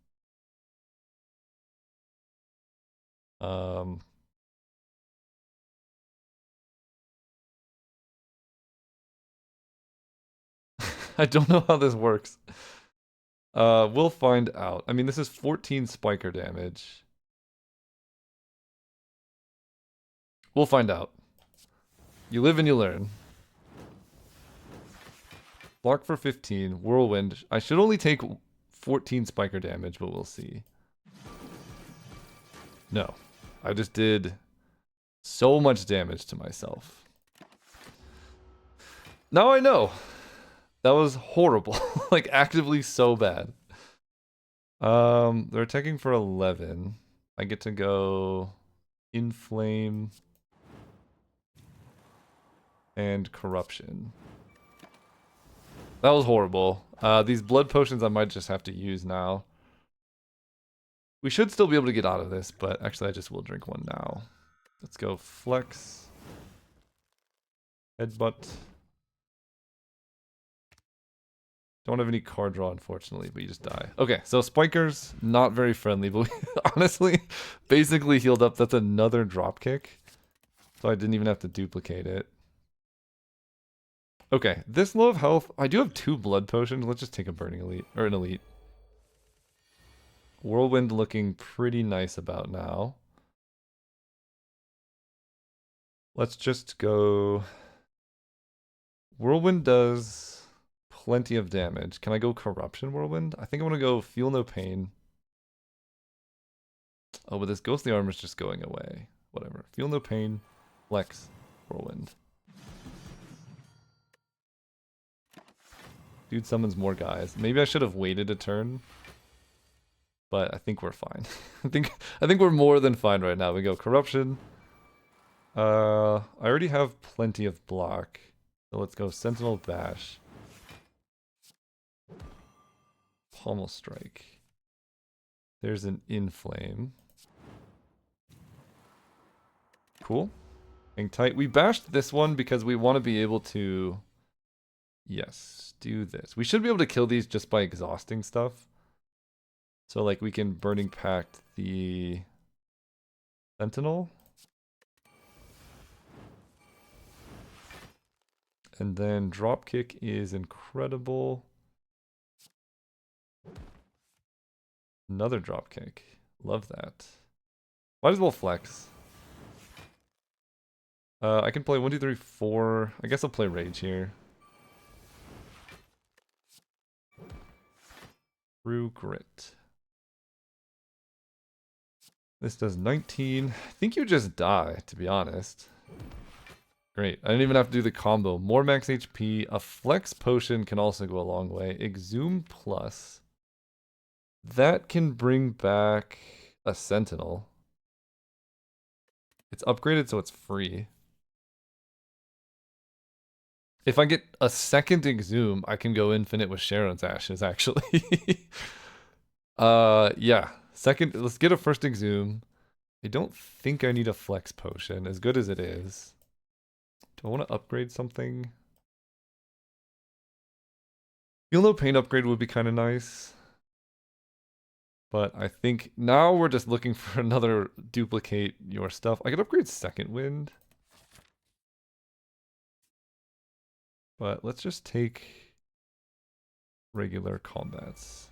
I don't know how this works. We'll find out. I mean, this is 14 spiker damage. We'll find out. You live and you learn. Block for 15. Whirlwind. I should only take 14 spiker damage, but we'll see. No. I just did so much damage to myself. Now I know. That was horrible. Like, actively so bad. They're attacking for 11. I get to go Inflame and Corruption. That was horrible. These blood potions I might just have to use now. We should still be able to get out of this, but actually I just will drink one now. Let's go Flex. Headbutt. Don't have any card draw, unfortunately, but you just die. Okay, so Spikers, not very friendly, but we honestly basically healed up. That's another Dropkick. So So I didn't even have to duplicate it. Okay, this low of health. I do have 2 blood potions. Let's just take a burning elite, or an elite. Whirlwind looking pretty nice about now. Let's just go... Whirlwind does plenty of damage. Can I go Corruption Whirlwind? I think I want to go Feel No Pain. Oh, but this Ghostly Armor's just going away. Whatever. Feel No Pain. Flex. Whirlwind. Dude summons more guys. Maybe I should have waited a turn. But I think we're fine. I think we're more than fine right now. We go Corruption. I already have plenty of block. So let's go Sentinel Bash. Pommel Strike. There's an Inflame. Cool. Hang tight. We bashed this one because we want to be able to... Yes, do this. We should be able to kill these just by exhausting stuff. So like we can Burning Pact the Sentinel. And then Dropkick is incredible. Another Dropkick. Love that. Might as well flex. I can play 1, 2, 3, 4. I guess I'll play Rage here. True Grit. This does 19. I think you just die, to be honest. Great. I didn't even have to do the combo. More max HP. A Flex Potion can also go a long way. Exhume Plus. That can bring back a Sentinel. It's upgraded, so it's free. If I get a second Exhume, I can go infinite with Sharon's Ashes, actually. Yeah. Second, let's get a first Exhume. I don't think I need a Flex Potion, as good as it is. Do I want to upgrade something? Feel No Pain upgrade would be kind of nice. But I think now we're just looking for another duplicate your stuff. I could upgrade Second Wind. But let's just take regular combats.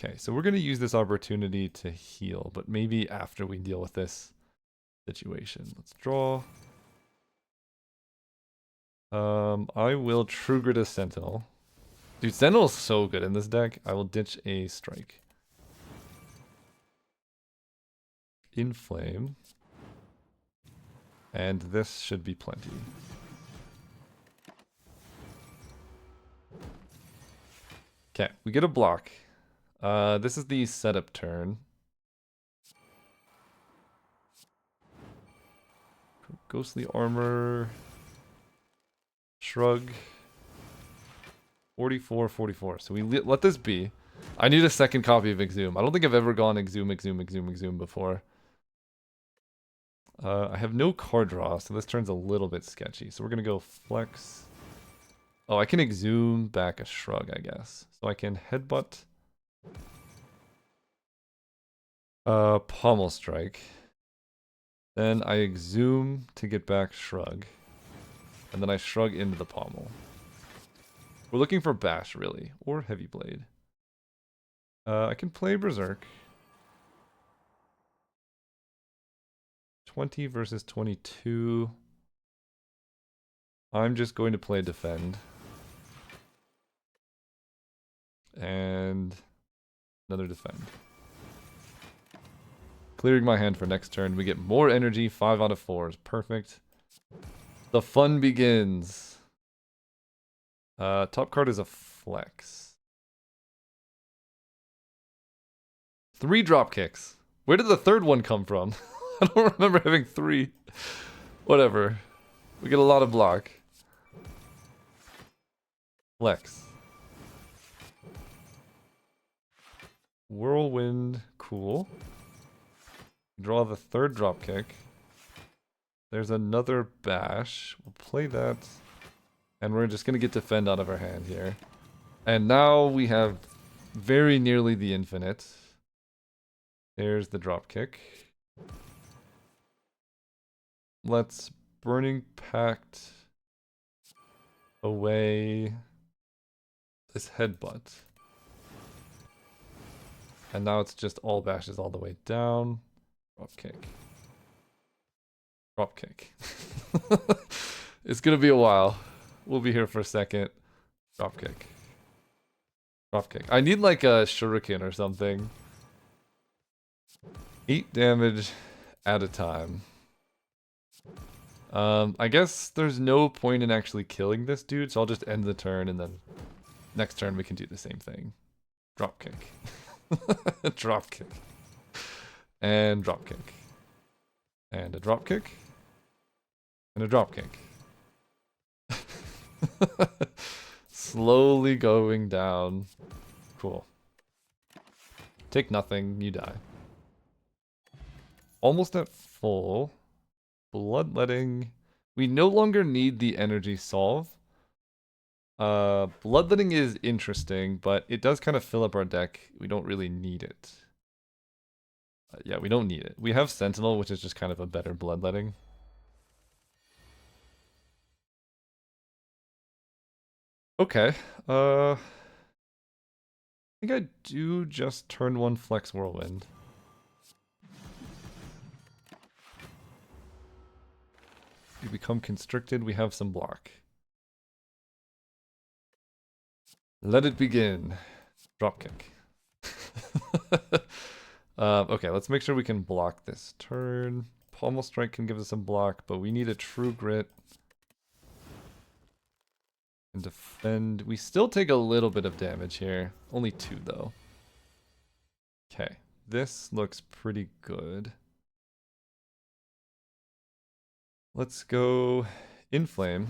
Okay, so we're going to use this opportunity to heal, but maybe after we deal with this situation. Let's draw. I will True Grit a Sentinel. Dude, Sentinel's so good in this deck. I will ditch a strike. Inflame. And this should be plenty. Okay, we get a block. This is the setup turn. Ghostly Armor. Shrug. 44, 44. So we let this be. I need a second copy of Exhume. I don't think I've ever gone Exhume before. I have no card draw, so this turn's a little bit sketchy. So we're going to go Flex. Oh, I can Exhume back a Shrug, I guess. So I can Headbutt. Pommel Strike. Then I Exhume to get back Shrug. And then I Shrug into the Pommel. We're looking for Bash, really. Or Heavy Blade. I can play Berserk. 20 versus 22. I'm just going to play Defend. And another Defend. Clearing my hand for next turn. We get more energy. 5 out of 4 is perfect. The fun begins. Top card is a Flex. 3 Dropkicks. Where did the third one come from? I don't remember having 3. Whatever. We get a lot of block. Flex. Whirlwind. Cool. Draw the third Dropkick. There's another Bash. We'll play that. And we're just going to get Defend out of our hand here. And now we have very nearly the infinite. There's the Dropkick. Let's Burning Pact away this headbutt. And now it's just all bashes all the way down. Dropkick. Dropkick. It's gonna be a while. We'll be here for a second. Dropkick. Dropkick. I need like a shuriken or something. 8 damage at a time. I guess there's no point in actually killing this dude, so I'll just end the turn and then next turn we can do the same thing. Dropkick. Dropkick. And dropkick. And a dropkick. And a dropkick. Slowly going down. Cool. Take nothing, you die. Almost at full. Bloodletting. We no longer need the energy solve. Bloodletting is interesting, but it does kind of fill up our deck. We don't really need it. Yeah, we don't need it. We have Sentinel, which is just kind of a better bloodletting. Okay. I think I do just turn 1 Flex Whirlwind. We become constricted, we have some block. Let it begin. Dropkick. Okay, let's make sure we can block this turn. Pommel Strike can give us some block, but we need a True Grit. And defend. We still take a little bit of damage here. Only 2 though. Okay, this looks pretty good. Let's go Inflame.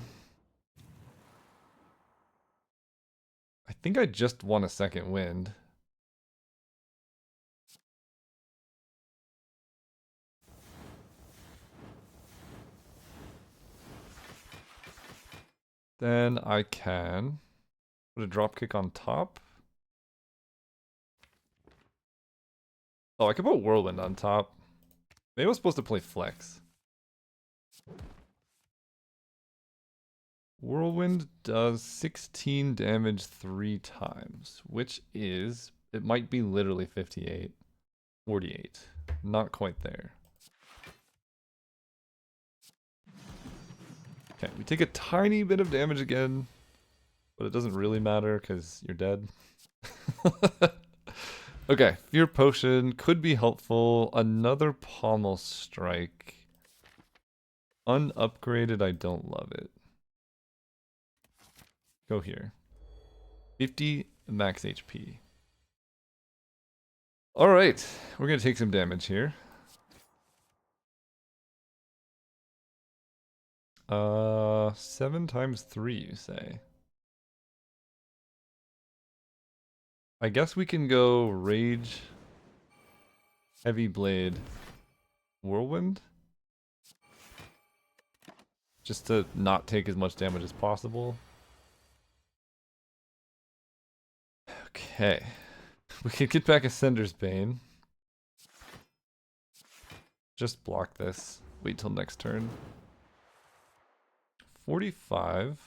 I think I just won a second wind. Then I can put a Dropkick on top. Oh, I could put Whirlwind on top. Maybe I was supposed to play Flex. Whirlwind does 16 damage 3 times, which is, it might be literally 58. 48. Not quite there. Okay, we take a tiny bit of damage again, but it doesn't really matter because you're dead. Okay, Fear Potion could be helpful. Another Pommel Strike. Unupgraded, I don't love it. Go here. 50 max HP. Alright, we're gonna take some damage here. 7 times 3, you say? I guess we can go Rage, Heavy Blade, Whirlwind? Just to not take as much damage as possible. Okay. We can get back Ascender's Bane. Just block this. Wait till next turn. 45.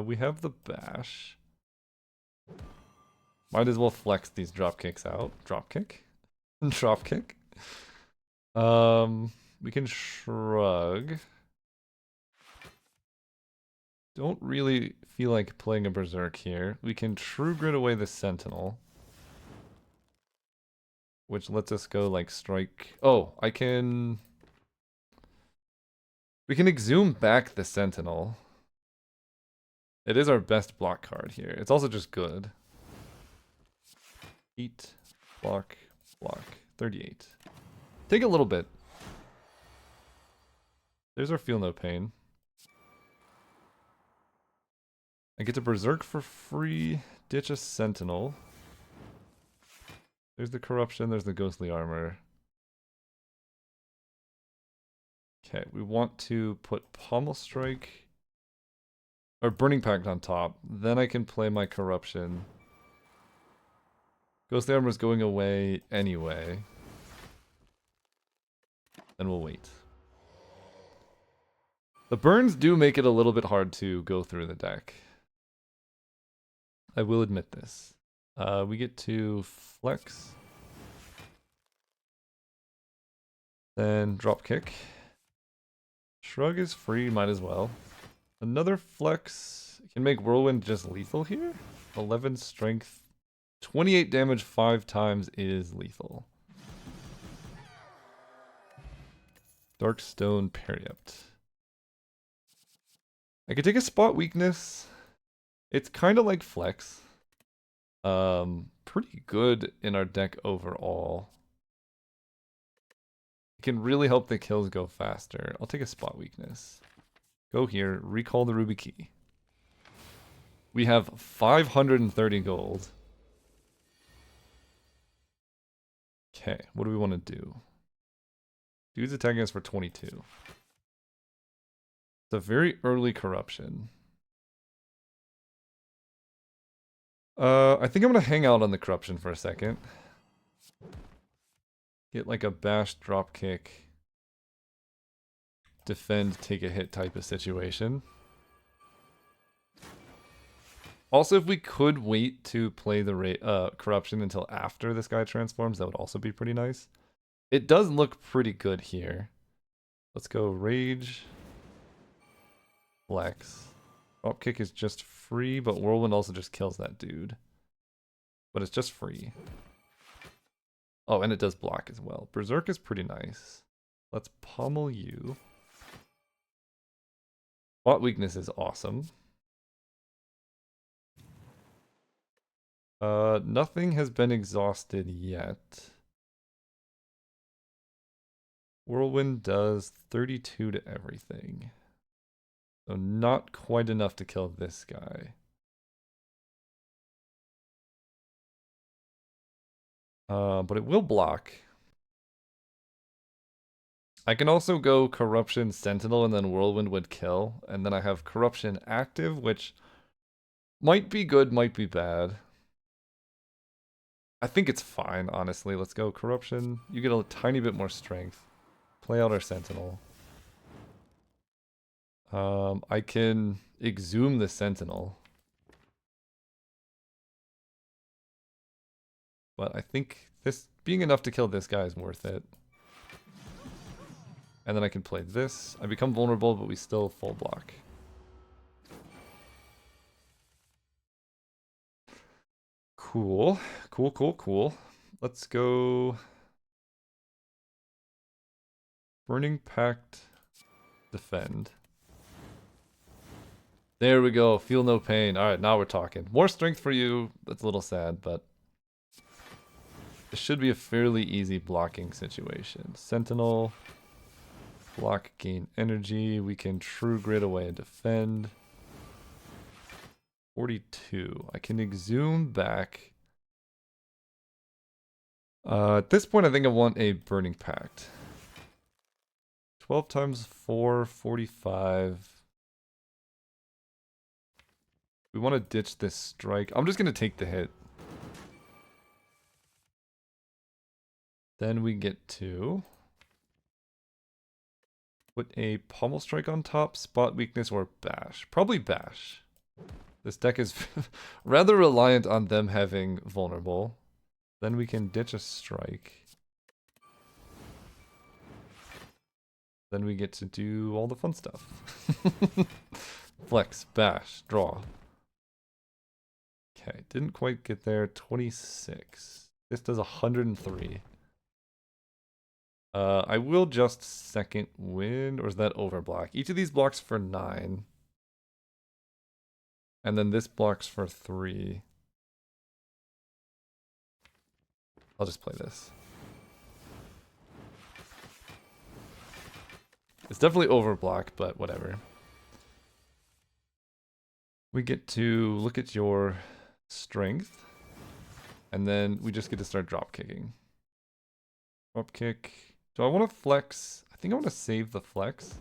We have the bash. Might as well flex these dropkicks out. Dropkick? Dropkick. We can shrug. Don't really feel like playing a Berserk here. We can True Grit away the Sentinel. Which lets us go like strike. Oh, I can... We can Exhume back the Sentinel. It is our best block card here. It's also just good. 8, block, block, 38. Take a little bit. There's our Feel No Pain. I get to Berserk for free, ditch a Sentinel. There's the Corruption, there's the Ghostly Armor. Okay, we want to put Pommel Strike or Burning Pact on top. Then I can play my Corruption. Ghostly Armor is going away anyway. Then we'll wait. The burns do make it a little bit hard to go through the deck. I will admit this. We get to flex. Then drop kick. Shrug is free, might as well. Another flex can make Whirlwind just lethal here. 11 strength. 28 damage 5 times is lethal. Darkstone Periapt. I could take a spot weakness. It's kind of like flex. Pretty good in our deck overall. It can really help the kills go faster. I'll take a spot weakness. Go here, recall the Ruby Key. We have 530 gold. Okay, what do we want to do? Dude's attacking us for 22. It's a very early corruption. I think I'm gonna hang out on the corruption for a second. Get like a bash drop kick. Defend, take a hit type of situation. Also, if we could wait to play the corruption until after this guy transforms, that would also be pretty nice. It does look pretty good here. Let's go rage. Flex. Drop kick is just free, but Whirlwind also just kills that dude. But it's just free. Oh, and it does block as well. Berserk is pretty nice. Let's pummel you. Spot weakness is awesome. Nothing has been exhausted yet. Whirlwind does 32 to everything. So not quite enough to kill this guy. But it will block. I can also go Corruption Sentinel and then Whirlwind would kill. And then I have Corruption active, which might be good, might be bad. I think it's fine, honestly. Let's go Corruption. You get a tiny bit more strength. Play out our Sentinel. I can exhume the Sentinel. But I think this being enough to kill this guy is worth it. And then I can play this. I become vulnerable, but we still full block. Cool. Cool, cool, cool. Let's go... Burning Pact. Defend. There we go. Feel no pain. Alright, now we're talking. More strength for you. That's a little sad, but... This should be a fairly easy blocking situation. Sentinel. Block, gain energy. We can True Grit away and defend. 42. I can exhume back. At this point, I think I want a Burning Pact. 12 times 4, 45. We want to ditch this strike. I'm just going to take the hit. Then we get to put a Pommel Strike on top, Spot Weakness, or Bash. Probably Bash. This deck is rather reliant on them having Vulnerable. Then we can ditch a Strike. Then we get to do all the fun stuff. Flex, Bash, Draw. Okay, didn't quite get there. 26. This does 103. I will just second wind, or is that overblock? Each of these blocks for 9. And then this blocks for 3. I'll just play this. It's definitely overblock, but whatever. We get to look at your strength. And then we just get to start drop kicking. Drop kick. Do I want to flex? I think I want to save the flex.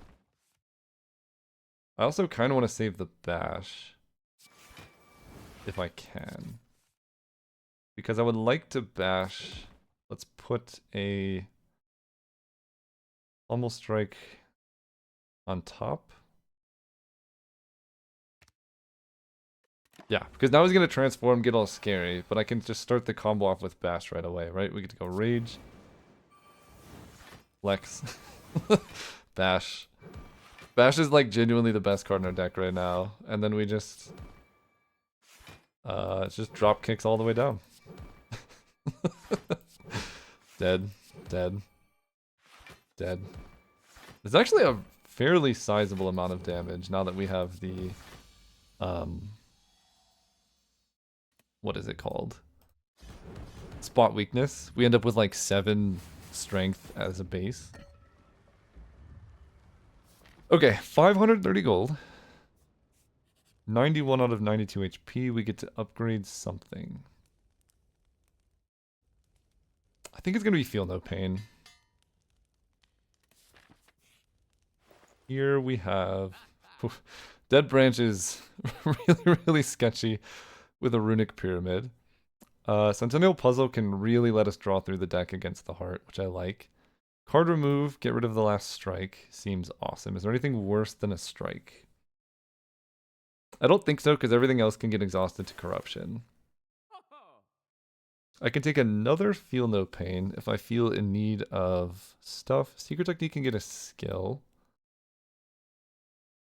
I also kind of want to save the bash. If I can. Because I would like to bash. Let's put a Pommel Strike on top. Yeah, because now he's going to transform, get all scary, but I can just start the combo off with Bash right away, right? We get to go Rage, Flex, Bash. Bash is like genuinely the best card in our deck right now, and then we just it's just drop kicks all the way down. Dead, dead, dead. It's actually a fairly sizable amount of damage now that we have the what is it called? Spot weakness. We end up with like 7 strength as a base. Okay, 530 gold. 91 out of 92 HP. We get to upgrade something. I think it's going to be Feel No Pain. Here we have... Dead Branch is really, really sketchy with a Runic Pyramid. Centennial Puzzle can really let us draw through the deck against the heart, which I like. Card remove, get rid of the last strike. Seems awesome. Is there anything worse than a strike? I don't think so, because everything else can get exhausted to corruption. I can take another Feel No Pain if I feel in need of stuff. Secret Technique can get a skill,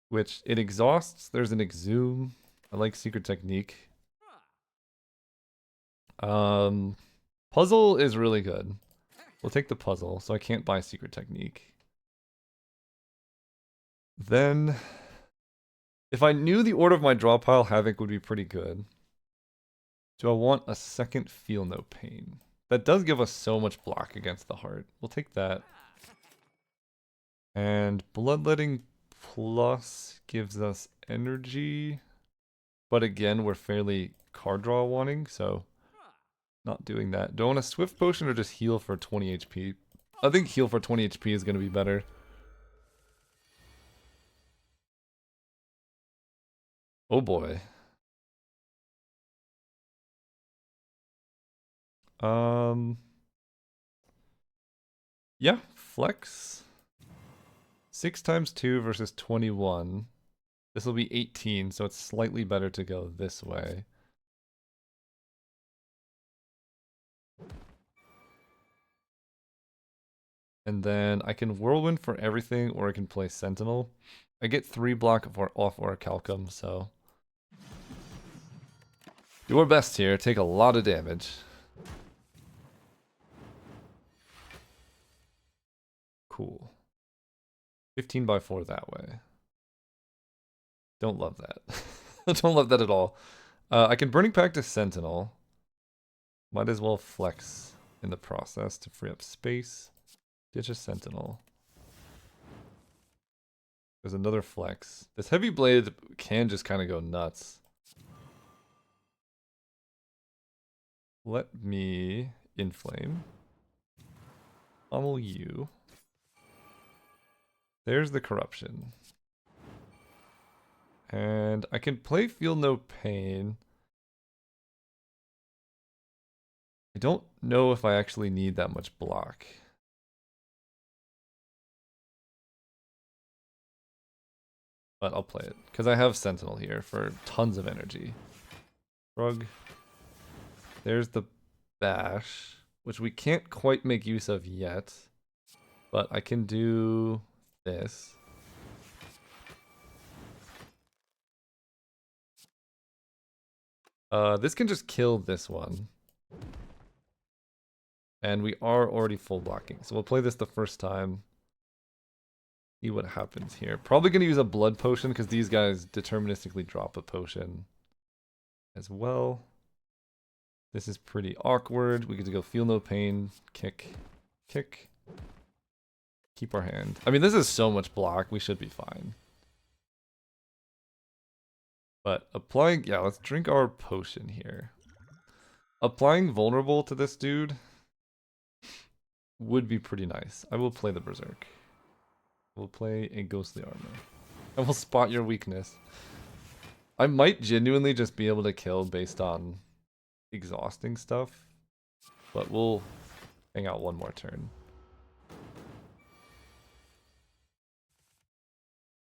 which it exhausts. There's an Exhume. I like Secret Technique. Puzzle is really good. We'll take the puzzle, so I can't buy Secret Technique. Then, if I knew the order of my draw pile, Havoc would be pretty good. Do I want a second Feel No Pain? That does give us so much block against the heart. We'll take that. And Bloodletting Plus gives us energy. But again, we're fairly card draw wanting, so not doing that. Do I want a Swift Potion or just heal for 20 HP? I think heal for 20 HP is going to be better. Oh boy. Yeah, Flex. 6 times 2 versus 21. This will be 18, so it's slightly better to go this way. And then I can Whirlwind for everything, or I can play Sentinel. I get 3 block off Orichalcum, so... do our best here, take a lot of damage. Cool. 15 by 4 that way. Don't love that. Don't love that at all. I can Burning Pact to Sentinel. Might as well flex in the process to free up space. Ditch a Sentinel. There's another flex. This Heavy Blade can just kind of go nuts. Let me inflame. Pummel you. There's the corruption. And I can play Feel No Pain. I don't know if I actually need that much block. But I'll play it, because I have Sentinel here for tons of energy. Shrug. There's the Bash, which we can't quite make use of yet. But I can do this. This can just kill this one. And we are already full blocking. So we'll play this the first time. See what happens here. Probably going to use a blood potion because these guys deterministically drop a potion as well. This is pretty awkward. We get to go Feel No Pain, kick, kick. Keep our hand. I mean, this is so much block. We should be fine. But applying... yeah, let's drink our potion here. Applying Vulnerable to this dude would be pretty nice. I will play the Berserk. We'll play a Ghostly Armor. And we'll spot your weakness. I might genuinely just be able to kill based on exhausting stuff. But we'll hang out one more turn.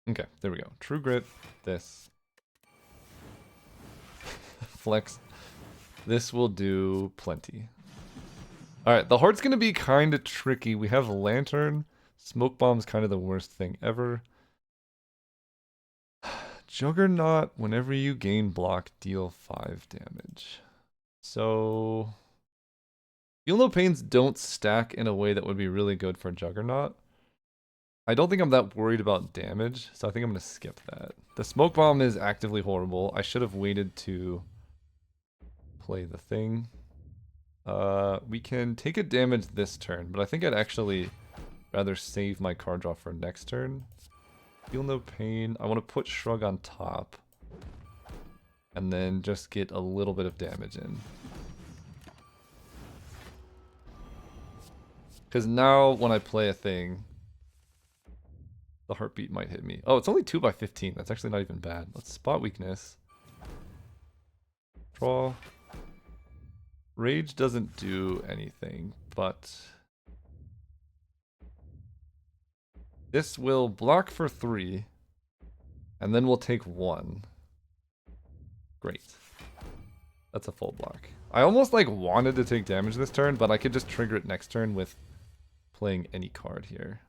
Okay, there we go. True Grit, this. flex. This will do plenty. Alright, the heart's gonna be kind of tricky. We have Lantern. Smoke Bomb's kind of the worst thing ever. Juggernaut, whenever you gain block, deal 5 damage. So... Feel No Pains don't stack in a way that would be really good for Juggernaut. I don't think I'm that worried about damage, so I think I'm going to skip that. The Smoke Bomb is actively horrible. I should have waited to play the thing. We can take a damage this turn, but I think I'd actually rather save my card draw for next turn. Feel No Pain. I want to put Shrug on top. And then just get a little bit of damage in. Because now when I play a thing, the heartbeat might hit me. Oh, it's only 2 by 15. That's actually not even bad. Let's spot weakness. Draw. Rage doesn't do anything, but this will block for 3, and then we'll take 1. Great. That's a full block. I almost like wanted to take damage this turn, but I could just trigger it next turn with playing any card here.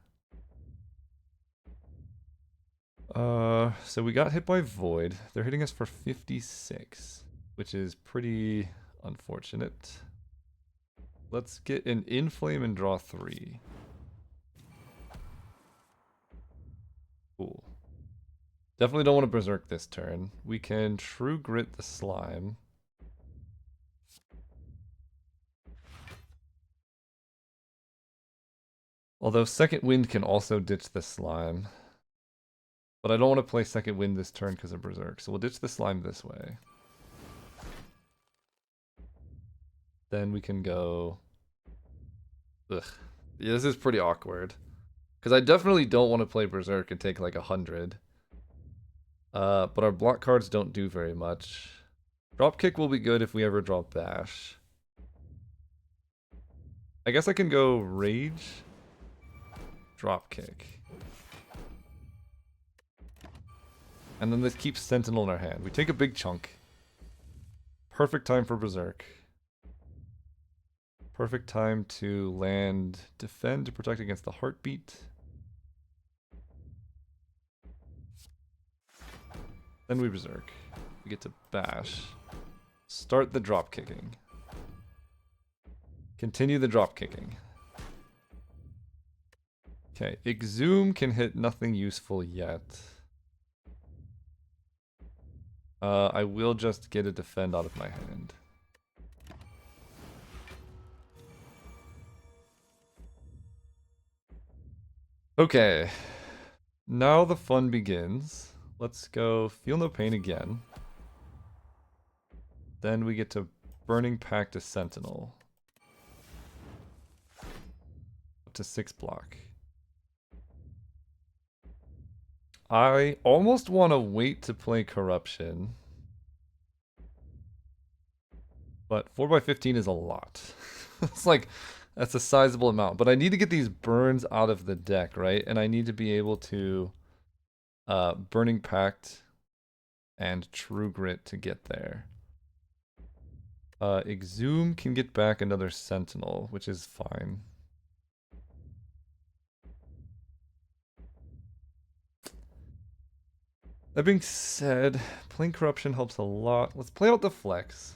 So we got hit by Void. They're hitting us for 56, which is pretty unfortunate. Let's get an Inflame and draw 3. Cool. Definitely don't want to Berserk this turn. We can True Grit the Slime. Although Second Wind can also ditch the Slime. But I don't want to play Second Wind this turn because of Berserk, so we'll ditch the Slime this way. Then we can go... Ugh. Yeah, this is pretty awkward. Because I definitely don't want to play Berserk and take like 100. But our block cards don't do very much. Dropkick will be good if we ever draw Bash. I guess I can go Rage. Dropkick. And then this keeps Sentinel in our hand. We take a big chunk. Perfect time for Berserk. Perfect time to land Defend to protect against the Heartbeat. Then we Berserk. We get to Bash. Start the drop kicking. Continue the drop kicking. Okay, Exhume can hit nothing useful yet. I will just get a Defend out of my hand. Okay, now the fun begins. Let's go Feel No Pain again. Then we get to Burning Pact to Sentinel. Up to 6 block. I almost want to wait to play Corruption. But 4 by 15 is a lot. It's like, that's a sizable amount. But I need to get these burns out of the deck, right? And I need to be able to Burning Pact and True Grit to get there. Exhume can get back another Sentinel, which is fine. That being said, playing Corruption helps a lot. Let's play out the flex.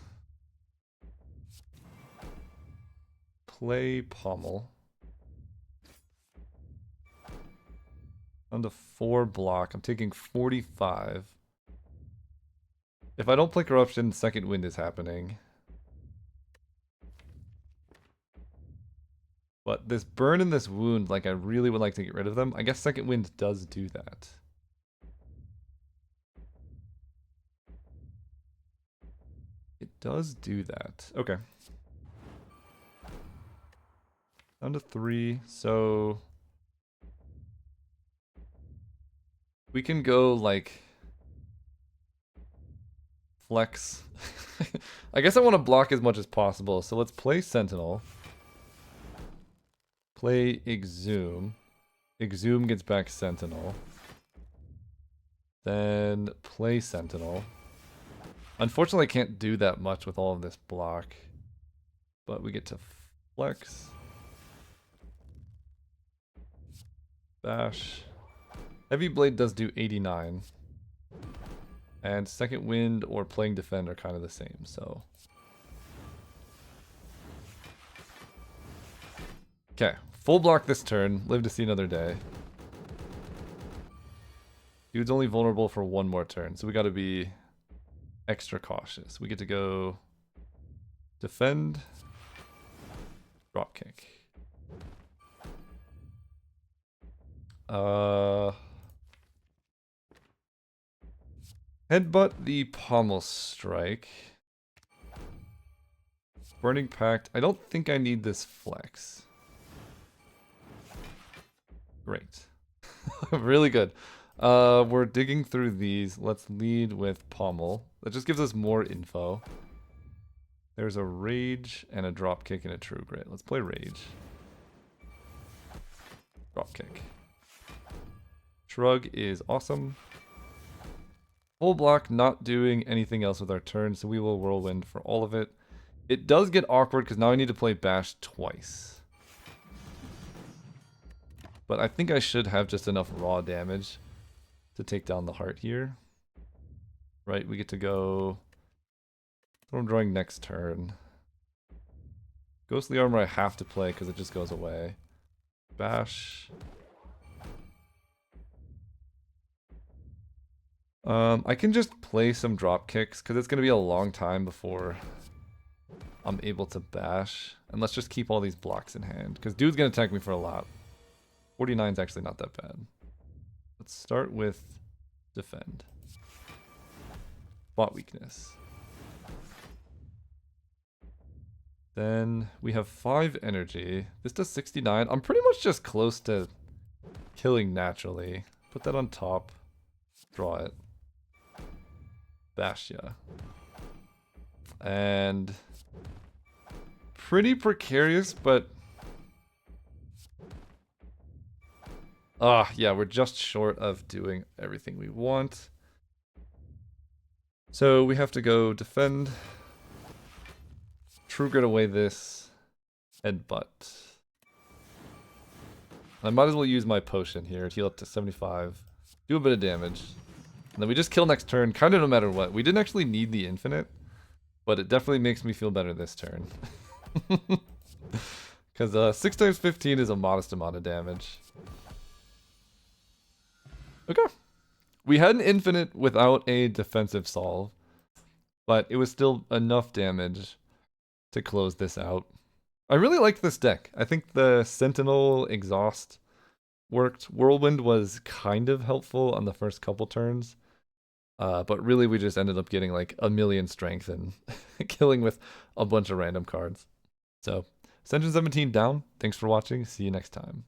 Play Pommel. On the 4 block, I'm taking 45. If I don't play Corruption, Second Wind is happening. But this burn and this wound, like I really would like to get rid of them. I guess Second Wind does do that. It does do that. Okay. Down to 3, so... we can go, like... flex. I guess I want to block as much as possible, so let's play Sentinel. Play Exhume. Exhume gets back Sentinel. Then play Sentinel. Unfortunately, I can't do that much with all of this block. But we get to flex. Bash. Heavy Blade does do 89. And Second Wind or Playing Defend are kind of the same, so. Okay, full block this turn. Live to see another day. Dude's only vulnerable for one more turn, so we gotta be extra cautious. We get to go defend, dropkick. Headbutt the pommel strike. Burning Pact. I don't think I need this flex. Great. Really good. We're digging through these. Let's lead with pommel. That just gives us more info. There's a rage and a dropkick and a true grit. Let's play rage. Dropkick. Shrug is awesome. Full block, not doing anything else with our turn, so we will whirlwind for all of it. It does get awkward because now I need to play bash twice. But I think I should have just enough raw damage to take down the heart here. Right, we get to go Storm Drawing next turn. Ghostly Armor I have to play because it just goes away. Bash. I can just play some drop kicks because it's going to be a long time before I'm able to bash. And let's just keep all these blocks in hand because dude's going to attack me for a lot. 49 is actually not that bad. Let's start with defend. Bot weakness. Then we have 5 energy. This does 69. I'm pretty much just close to killing naturally. Put that on top. Draw it. Bash ya. And pretty precarious, but yeah, we're just short of doing everything we want. So we have to go defend. True grit away this. Headbutt. I might as well use my potion here to heal up to 75. Do a bit of damage. And then we just kill next turn, kind of no matter what. We didn't actually need the infinite, but it definitely makes me feel better this turn. Because 6 times 15 is a modest amount of damage. Okay. We had an infinite without a defensive solve, but it was still enough damage to close this out. I really liked this deck. I think the Sentinel Exhaust worked. Whirlwind was kind of helpful on the first couple turns, but really we just ended up getting like a million strength and killing with a bunch of random cards. So, Ascension 17 down. Thanks for watching. See you next time.